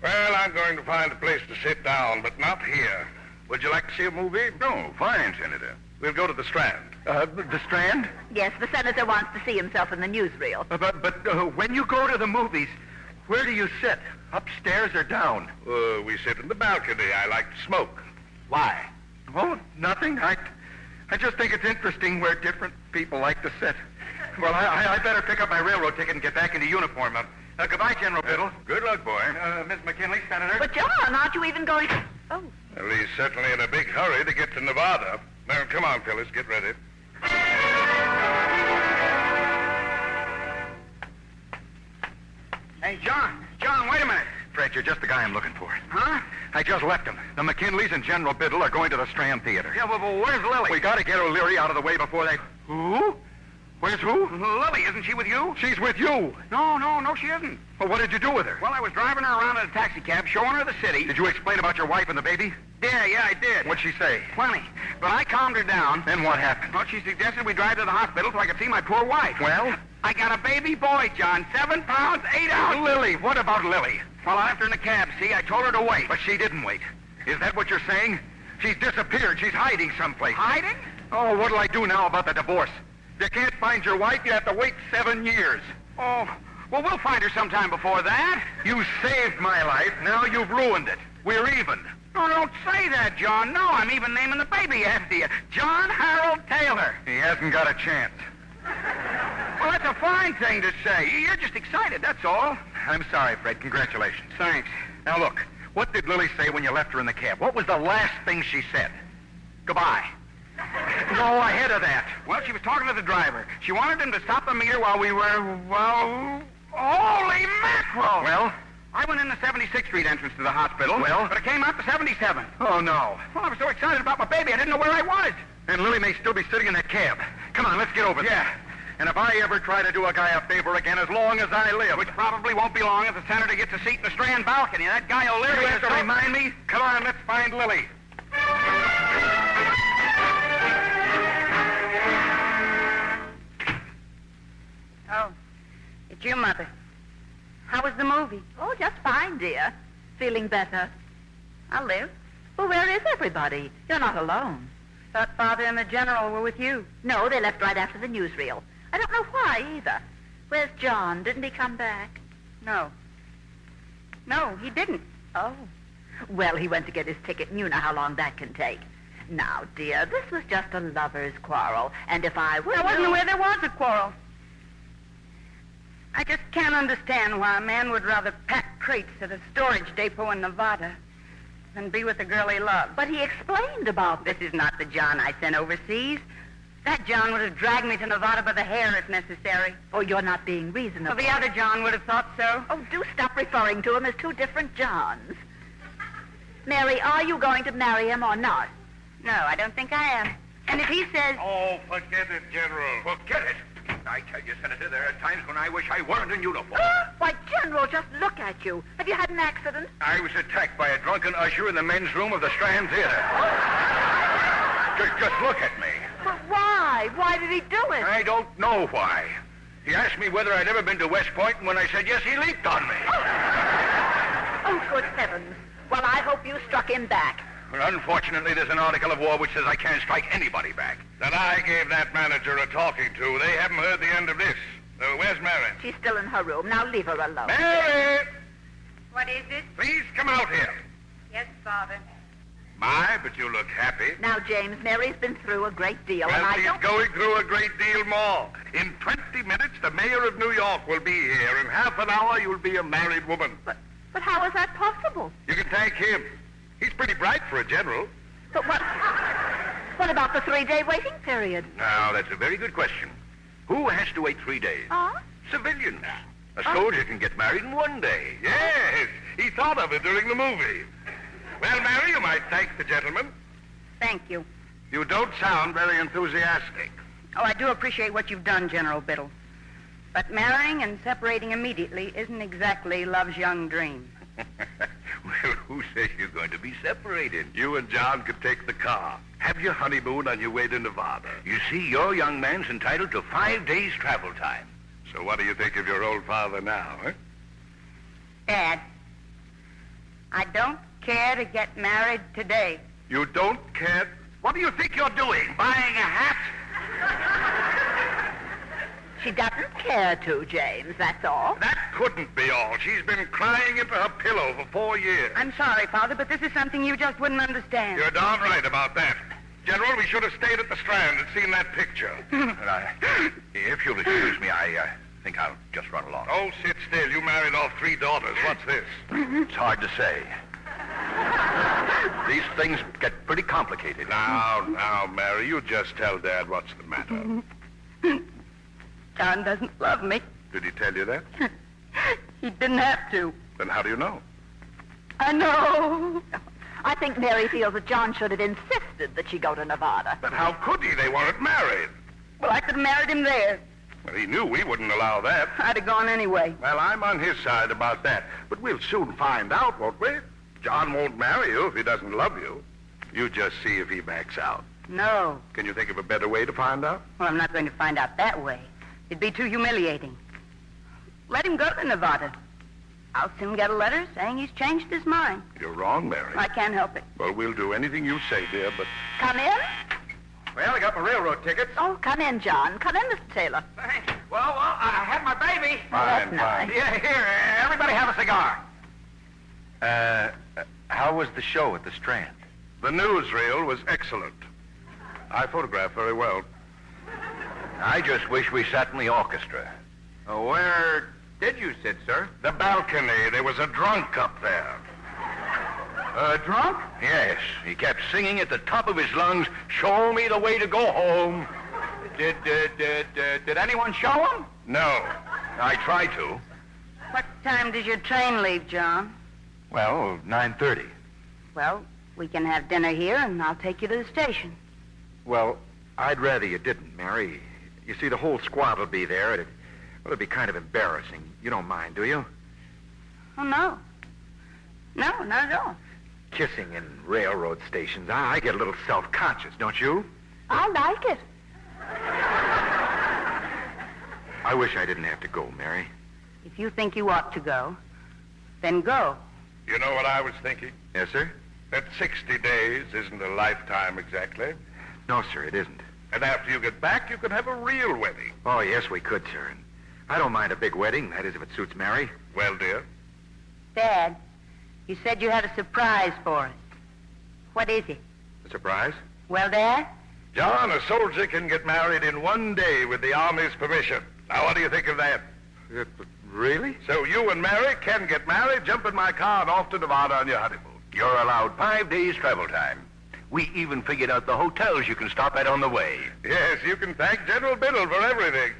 Well, I'm going to find a place to sit down, but not here. Would you like to see a movie? No, fine, Senator. We'll go to the Strand. The Strand? Yes, the senator wants to see himself in the newsreel. But when you go to the movies, Where do you sit? Upstairs or down? We sit in the balcony. I like to smoke. Why? Oh, nothing. I just think it's interesting where different people like to sit. Well, I better pick up my railroad ticket and get back into uniform. Goodbye, General Biddle. Good luck, boy. Miss McKinley, Senator. But, John, aren't you even going to... Oh. Well, he's certainly in a big hurry to get to Nevada. Now, come on, Phyllis, get ready. Hey, John, wait a minute. Fred, you're just the guy I'm looking for. Huh? I just left him. The McKinleys and General Biddle are going to the Strand Theater. Yeah, but where's Lily? We got to get O'Leary out of the way before they... Who? Where's who? Lily, isn't she with you? She's with you. No, she isn't. Well, what did you do with her? Well, I was driving her around in a taxi cab, showing her the city. Did you explain about your wife and the baby? Yeah, I did. What'd she say? Plenty. But I calmed her down. Then what happened? Well, she suggested we drive to the hospital so I could see my poor wife. Well? I got a baby boy, John. 7 pounds, 8 ounces. Lily, what about Lily? Well, I left her in the cab, see? I told her to wait. But she didn't wait. Is that what you're saying? She's disappeared. She's hiding someplace. Hiding? Oh, what'll I do now about the divorce? If you can't find your wife, you have to wait 7 years. Oh, well, we'll find her sometime before that. You saved my life. Now you've ruined it. We're even. Oh, don't say that, John. No, I'm even naming the baby after you. John Harold Taylor. He hasn't got a chance. Well, that's a fine thing to say. You're just excited, that's all. I'm sorry, Fred. Congratulations. Thanks. Now, look. What did Lily say when you left her in the cab? What was the last thing she said? Goodbye. No, ahead of that. Well, she was talking to the driver. She wanted him to stop the meter while we were, well, holy mackerel! Well? I went in the 76th Street entrance to the hospital. Well? But it came out the 77th. Oh, no. Well, I was so excited about my baby, I didn't know where I was. And Lily may still be sitting in that cab. Come on, let's get over there. Yeah. And if I ever try to do a guy a favor again, as long as I live... Which probably won't be long if the senator gets a seat in the Strand balcony. That guy O'Leary... You have to remind me? Come on, let's find Lily. Oh, it's you, Mother. How was the movie? Oh, just fine, dear. Feeling better? I'll live. Well, where is everybody? You're not alone. Thought Father and the General were with you. No, they left right after the newsreel. I don't know why, either. Where's John? Didn't he come back? No, he didn't. Oh. Well, he went to get his ticket, and you know how long that can take. Now, dear, this was just a lover's quarrel, and if I were... I wasn't aware there was a quarrel. I just can't understand why a man would rather pack crates at a storage depot in Nevada than be with the girl he loves. But he explained about this. Is not the John I sent overseas. That John would have dragged me to Nevada by the hair if necessary. Oh, you're not being reasonable. Well, the other John would have thought so. Oh, do stop referring to him as two different Johns. Mary, are you going to marry him or not? No, I don't think I am. And if he says... Oh, forget it, General. Forget it. I tell you, Senator, there are times when I wish I weren't in uniform. Why, General, just look at you. Have you had an accident? I was attacked by a drunken usher in the men's room of the Strand Theater. Just look at me. But why? Why did he do it? I don't know why. He asked me whether I'd ever been to West Point, and when I said yes, he leaped on me. Oh, good heavens. Well, I hope you struck him back. Well, unfortunately, there's an article of war which says I can't strike anybody back. That I gave that manager a talking to. They haven't heard the end of this. Where's Mary? She's still in her room. Now leave her alone. Mary! What is it? Please come out here. Yes, Father. My, but you look happy. Now, James, Mary's been through a great deal, and Well, I she's don't... going through a great deal more. In 20 minutes, the mayor of New York will be here. In half an hour, you'll be a married woman. But how is that possible? You can thank him. He's pretty bright for a general. But what about the 3-day waiting period? Now, that's a very good question. Who has to wait 3 days? Civilians. A soldier can get married in 1 day. Yes, he thought of it during the movie. Well, Mary, you might thank the gentleman. Thank you. You don't sound very enthusiastic. Oh, I do appreciate what you've done, General Biddle. But marrying and separating immediately isn't exactly love's young dream. Well, who says you're going to be separated? You and John could take the car. Have your honeymoon on your way to Nevada. You see, your young man's entitled to 5 days travel time. So what do you think of your old father now, huh? Dad, I don't care to get married today. You don't care? What do you think you're doing? Buying a hat? She doesn't care to, James, that's all. That couldn't be all. She's been crying into her pillow for 4 years. I'm sorry, Father, but this is something you just wouldn't understand. You're darn right about that. General, we should have stayed at the Strand and seen that picture. If you'll excuse me, I think I'll just run along. Oh, sit still. You married all 3 daughters. What's this? It's hard to say. These things get pretty complicated. Now, Mary, you just tell Dad what's the matter. John doesn't love me. Did he tell you that? He didn't have to. Then how do you know? I know. I think Mary feels that John should have insisted that she go to Nevada. But how could he? They weren't married. Well, I could have married him there. Well, he knew we wouldn't allow that. I'd have gone anyway. Well, I'm on his side about that. But we'll soon find out, won't we? John won't marry you if he doesn't love you. You just see if he backs out. No. Can you think of a better way to find out? Well, I'm not going to find out that way. It'd be too humiliating. Let him go to Nevada. I'll soon get a letter saying he's changed his mind. You're wrong, Mary. I can't help it. Well, we'll do anything you say, dear, but... Come in? Well, I got my railroad tickets. Oh, come in, John. Come in, Mr. Taylor. Thanks. Well, I had my baby. Fine. Yeah, here, everybody have a cigar. How was the show at the Strand? The newsreel was excellent. I photographed very well. I just wish we sat in the orchestra. Where did you sit, sir? The balcony. There was a drunk up there. Drunk? Yes, he kept singing at the top of his lungs, "Show me the way to go home." Did anyone show him? No. I tried to. What time does your train leave, John? Well, 9:30. Well, we can have dinner here, and I'll take you to the station. Well, I'd rather you didn't, Mary. You see, the whole squad will be there. It'd be kind of embarrassing. You don't mind, do you? Oh, no. No, not at all. Kissing in railroad stations. I get a little self-conscious, don't you? I like it. I wish I didn't have to go, Mary. If you think you ought to go, then go. You know what I was thinking? Yes, sir? That 60 days isn't a lifetime exactly. No, sir, it isn't. And after you get back, you can have a real wedding. Oh, yes, we could, sir. And I don't mind a big wedding, that is, if it suits Mary. Well, dear? Dad, you said you had a surprise for us. What is it? A surprise? Well, Dad? John, a soldier can get married in 1 day with the Army's permission. Now, what do you think of that? Really? So you and Mary can get married, jump in my car, and off to Nevada on your honeymoon. You're allowed 5 days travel time. We even figured out the hotels you can stop at on the way. Yes, you can thank General Biddle for everything.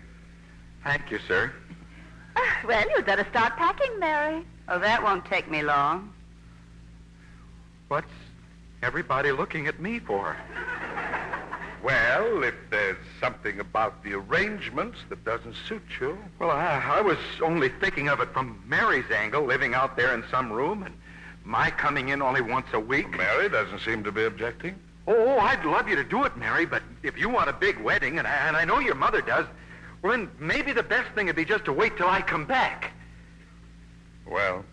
Thank you, sir. Well, you'd better start packing, Mary. Oh, that won't take me long. What's everybody looking at me for? Well, if there's something about the arrangements that doesn't suit you... Well, I was only thinking of it from Mary's angle, living out there in some room, and my coming in only once a week. Mary doesn't seem to be objecting. Oh, I'd love you to do it, Mary, but if you want a big wedding, and I know your mother does, well, then maybe the best thing would be just to wait till I come back. Well,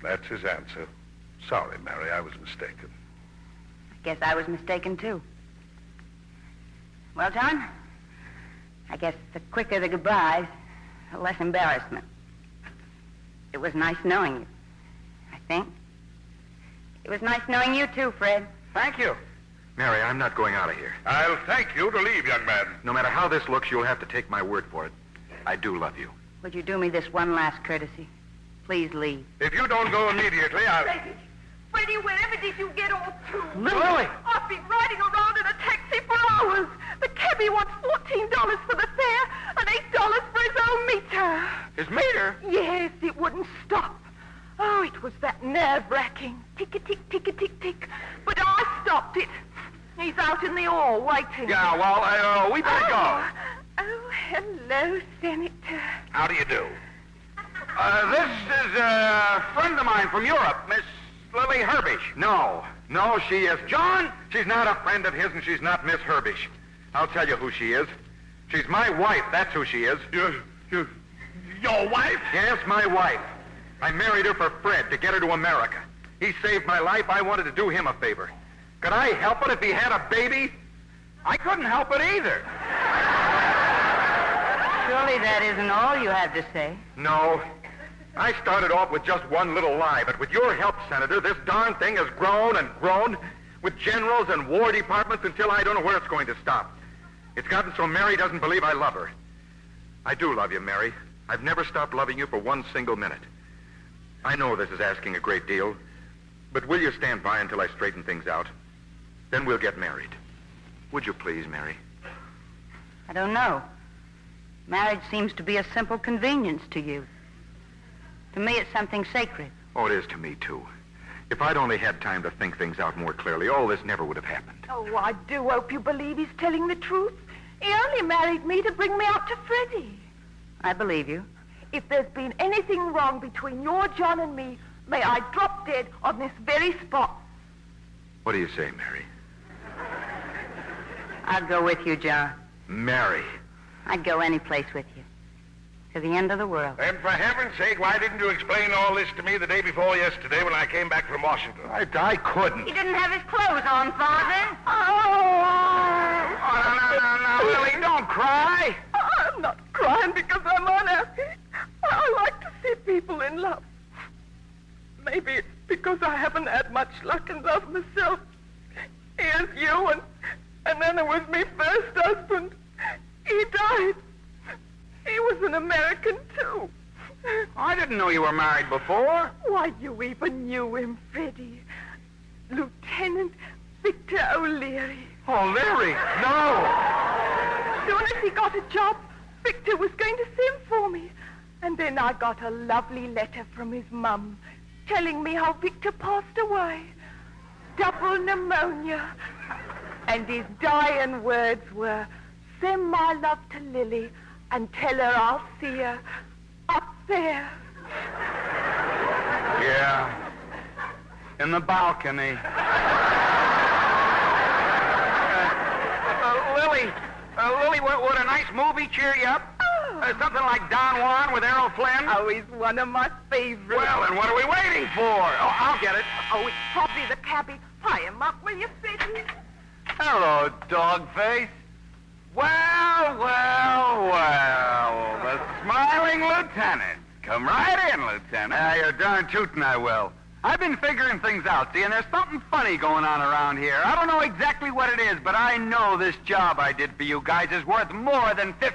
that's his answer. Sorry, Mary, I was mistaken. I guess I was mistaken, too. Well, John, I guess the quicker the goodbyes, the less embarrassment. It was nice knowing you, I think. It was nice knowing you, too, Fred. Thank you. Mary, I'm not going out of here. I'll thank you to leave, young man. No matter how this looks, you'll have to take my word for it. I do love you. Would you do me this one last courtesy? Please leave. If you don't go immediately, I'll... Freddie, wherever did you get off to? Lily! I've been riding around in a taxi for hours. The cabbie wants $14 for the fare and $8 for his own meter. His meter? Yes, it wouldn't stop. Oh, it was that nerve-wracking. Tick-a-tick, tick-a-tick, tick. But I stopped it. He's out in the hall waiting. Yeah, well, we better go. Oh, hello, Senator. How do you do? This is a friend of mine from Europe, Miss Lily Herbish. No, she is. John, she's not a friend of his, and she's not Miss Herbish. I'll tell you who she is. She's my wife, that's who she is. Your wife? Yes, my wife. I married her for Fred, to get her to America. He saved my life. I wanted to do him a favor. Could I help it if he had a baby? I couldn't help it either. Surely that isn't all you have to say. No. I started off with just one little lie, but with your help, Senator, this darn thing has grown and grown with generals and war departments until I don't know where it's going to stop. It's gotten so Mary doesn't believe I love her. I do love you, Mary. I've never stopped loving you for one single minute. I know this is asking a great deal, but will you stand by until I straighten things out? Then we'll get married. Would you please, Mary? I don't know. Marriage seems to be a simple convenience to you. To me, it's something sacred. Oh, it is to me, too. If I'd only had time to think things out more clearly, all this never would have happened. Oh, I do hope you believe he's telling the truth. He only married me to bring me out to Freddie. I believe you. If there's been anything wrong between your John and me, may I drop dead on this very spot. What do you say, Mary? I'd go with you, John. Mary. I'd go any place with you. To the end of the world. And for heaven's sake, why didn't you explain all this to me the day before yesterday when I came back from Washington? I couldn't. He didn't have his clothes on, Father. No, Lily, don't cry. I'm not crying because I'm unhappy. I like to see people in love. Maybe it's because I haven't had much luck in love myself. Here's you, and then it was me first husband. He died. He was an American, too. I didn't know you were married before. Why, you even knew him, Freddie. Lieutenant Victor O'Leary. O'Leary? No! As soon as he got a job, Victor was going to send for me. And then I got a lovely letter from his mum telling me how Victor passed away. Double pneumonia. And his dying words were, send my love to Lily and tell her I'll see her up there. Yeah. In the balcony. Lily, would a nice movie cheer you up? Something like Don Juan with Errol Flynn? Oh, he's one of my favorites. Well, then what are we waiting for? Oh, I'll get it. Oh, it's probably the cabbie. Tie him up, will you, Freddie? Hello, dogface. Well, the smiling lieutenant. Come right in, Lieutenant. You're darn tootin' I will. I've been figuring things out, see, and there's something funny going on around here. I don't know exactly what it is, but I know this job I did for you guys is worth more than $50.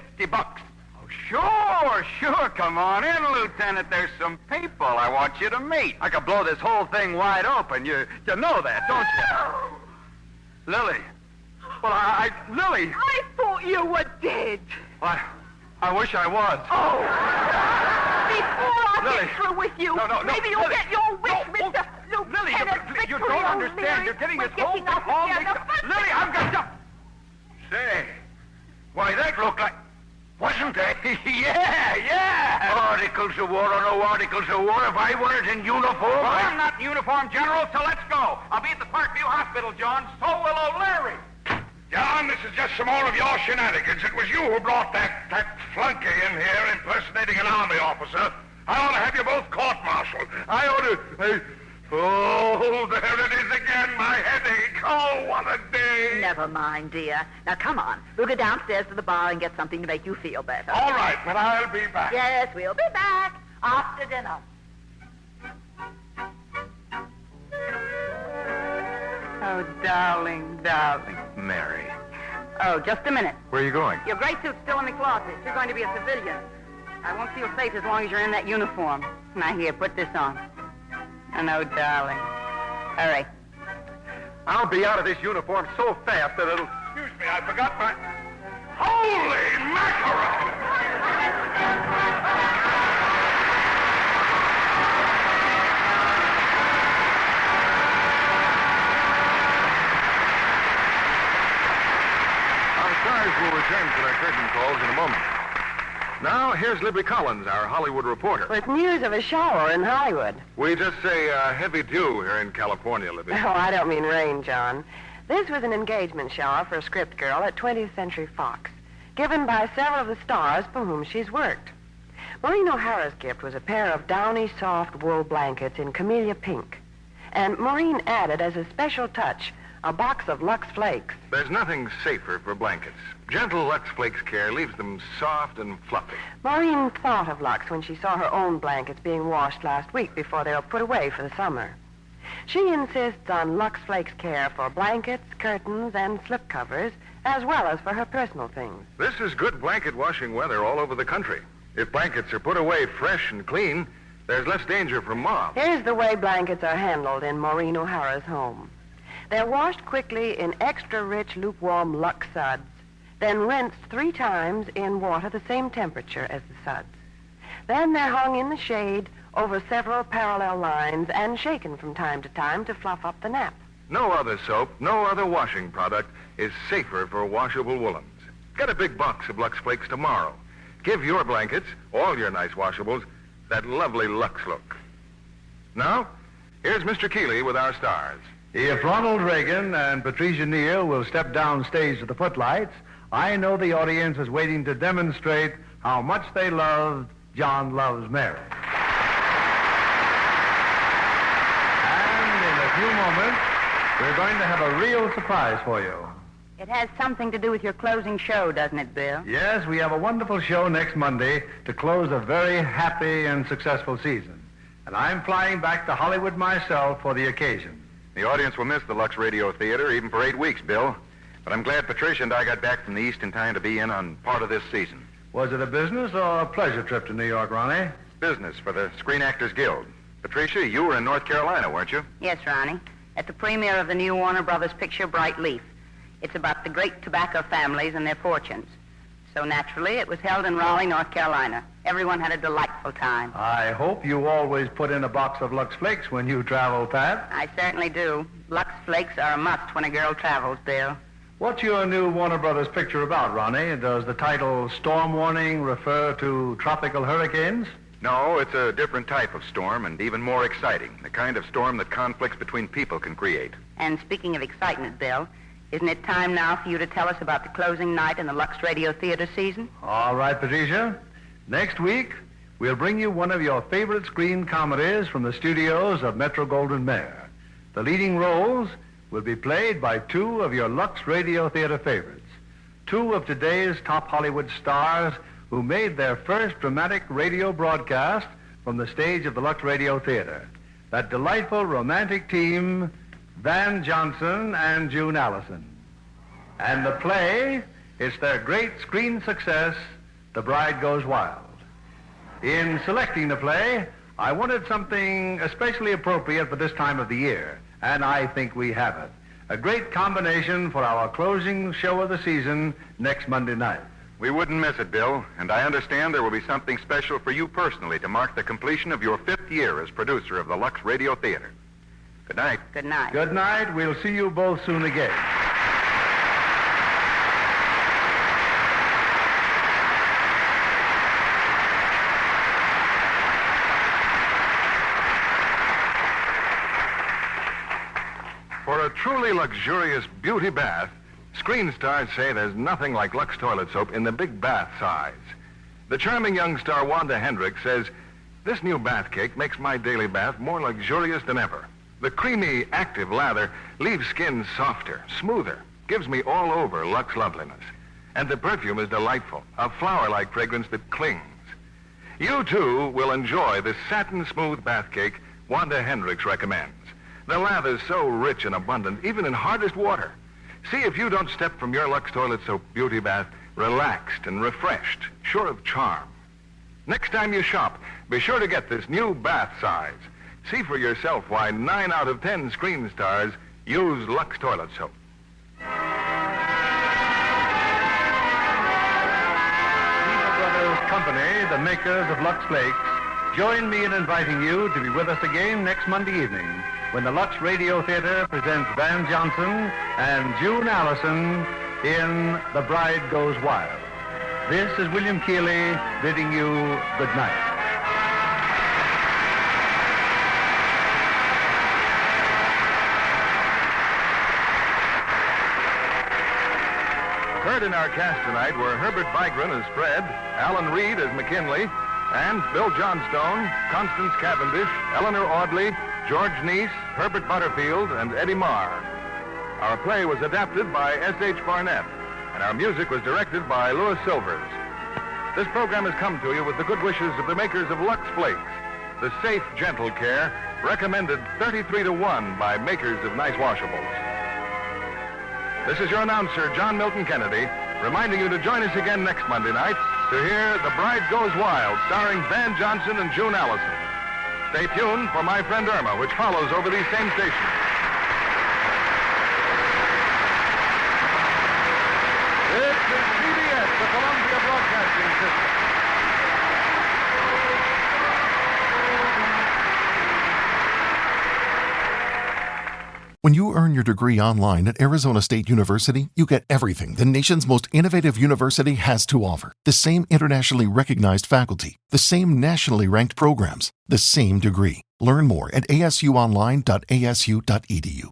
Oh, sure. Come on in, Lieutenant. There's some people I want you to meet. I could blow this whole thing wide open. You know that, don't you? Lily. Well, Lily. I thought you were dead. I wish I was. Oh. Before I Lily. get through with you, No, maybe you'll Lily. get your wish, No, Mr. Lily, Lieutenant you don't understand. You're getting this whole thing all mixed up. Lily, I've got to... Say, why, that looked like... Wasn't that? Yeah. Articles of war or no articles of war, if I weren't in uniform... Well, I'm not in uniform, General, so let's go. I'll be at the Parkview Hospital, John. So will O'Leary. John, this is just some more of your shenanigans. It was you who brought that flunky in here impersonating an army officer. I ought to have you both court-martialed. I ought to... Oh, there it is again, my headache. Oh, what a day. Never mind, dear. Now, come on. We'll go downstairs to the bar and get something to make you feel better. All right, but I'll be back. Yes, we'll be back after dinner. Oh, darling. Mary. Oh, just a minute. Where are you going? Your gray suit's still in the closet. You're going to be a civilian. I won't feel safe as long as you're in that uniform. Now, here, put this on. Oh, no, darling. Hurry. I'll be out of this uniform so fast that it'll... Excuse me, I forgot my... Holy mackerel! Our stars will return for their curtain calls in a moment. Now, here's Libby Collins, our Hollywood reporter. With news of a shower in Hollywood. We just say heavy dew here in California, Libby. Oh, I don't mean rain, John. This was an engagement shower for a script girl at 20th Century Fox, given by several of the stars for whom she's worked. Maureen O'Hara's gift was a pair of downy, soft wool blankets in camellia pink. And Maureen added, as a special touch, a box of Lux Flakes. There's nothing safer for blankets. Gentle Lux Flakes care leaves them soft and fluffy. Maureen thought of Lux when she saw her own blankets being washed last week before they were put away for the summer. She insists on Lux Flakes care for blankets, curtains, and slipcovers, as well as for her personal things. This is good blanket washing weather all over the country. If blankets are put away fresh and clean, there's less danger from moths. Here's the way blankets are handled in Maureen O'Hara's home. They're washed quickly in extra-rich, lukewarm Lux suds, then rinsed 3 times in water the same temperature as the suds. Then they're hung in the shade over several parallel lines and shaken from time to time to fluff up the nap. No other soap, no other washing product is safer for washable woolens. Get a big box of Lux Flakes tomorrow. Give your blankets, all your nice washables, that lovely Lux look. Now, here's Mr. Keeley with our stars. If Ronald Reagan and Patricia Neal will step down stage to the footlights, I know the audience is waiting to demonstrate how much they loved John Loves Mary. And in a few moments, we're going to have a real surprise for you. It has something to do with your closing show, doesn't it, Bill? Yes, we have a wonderful show next Monday to close a very happy and successful season. And I'm flying back to Hollywood myself for the occasion. The audience will miss the Lux Radio Theater even for 8 weeks, Bill. But I'm glad Patricia and I got back from the East in time to be in on part of this season. Was it a business or a pleasure trip to New York, Ronnie? Business for the Screen Actors Guild. Patricia, you were in North Carolina, weren't you? Yes, Ronnie. At the premiere of the new Warner Brothers picture, Bright Leaf. It's about the great tobacco families and their fortunes. So naturally, it was held in Raleigh, North Carolina. Everyone had a delightful time. I hope you always put in a box of Lux Flakes when you travel, Pat. I certainly do. Lux Flakes are a must when a girl travels, Bill. What's your new Warner Brothers picture about, Ronnie? Does the title Storm Warning refer to tropical hurricanes? No, it's a different type of storm and even more exciting. The kind of storm that conflicts between people can create. And speaking of excitement, Bill, isn't it time now for you to tell us about the closing night in the Lux Radio Theater season? All right, Patricia. Next week, we'll bring you one of your favorite screen comedies from the studios of Metro-Goldwyn-Mayer. The leading roles will be played by 2 of your Lux Radio Theater favorites, 2 of today's top Hollywood stars who made their first dramatic radio broadcast from the stage of the Lux Radio Theater. That delightful romantic team, Van Johnson and June Allison. And the play is their great screen success, The Bride Goes Wild. In selecting the play, I wanted something especially appropriate for this time of the year, and I think we have it. A great combination for our closing show of the season next Monday night. We wouldn't miss it, Bill, and I understand there will be something special for you personally to mark the completion of your 5th year as producer of the Lux Radio Theater. Good night. Good night. Good night. We'll see you both soon again. For a truly luxurious beauty bath, screen stars say there's nothing like Lux toilet soap in the big bath size. The charming young star Wanda Hendricks says, "This new bath cake makes my daily bath more luxurious than ever. The creamy, active lather leaves skin softer, smoother, gives me all over Lux loveliness. And the perfume is delightful, a flower-like fragrance that clings. You, too, will enjoy this satin-smooth bath cake Wanda Hendricks recommends. The lather's so rich and abundant, even in hardest water. See if you don't step from your Lux toilet soap beauty bath relaxed and refreshed, sure of charm. Next time you shop, be sure to get this new bath size. See for yourself why 9 out of 10 screen stars use Lux toilet soap." Lima Brothers Company, the makers of Lux Flakes, join me in inviting you to be with us again next Monday evening when the Lux Radio Theater presents Van Johnson and June Allison in The Bride Goes Wild. This is William Keeley bidding you good night. Heard in our cast tonight were Herbert Vigran as Fred, Alan Reed as McKinley, and Bill Johnstone, Constance Cavendish, Eleanor Audley, George Neese, Herbert Butterfield, and Eddie Marr. Our play was adapted by S.H. Barnett, and our music was directed by Louis Silvers. This program has come to you with the good wishes of the makers of Lux Flakes, the safe, gentle care recommended 33 to 1 by makers of nice washables. This is your announcer, John Milton Kennedy, reminding you to join us again next Monday night to hear The Bride Goes Wild, starring Van Johnson and June Allison. Stay tuned for My Friend Irma, which follows over these same stations. This is CBS, the Columbia Broadcasting System. When you earn your degree online at Arizona State University, you get everything the nation's most innovative university has to offer. The same internationally recognized faculty, the same nationally ranked programs, the same degree. Learn more at asuonline.asu.edu.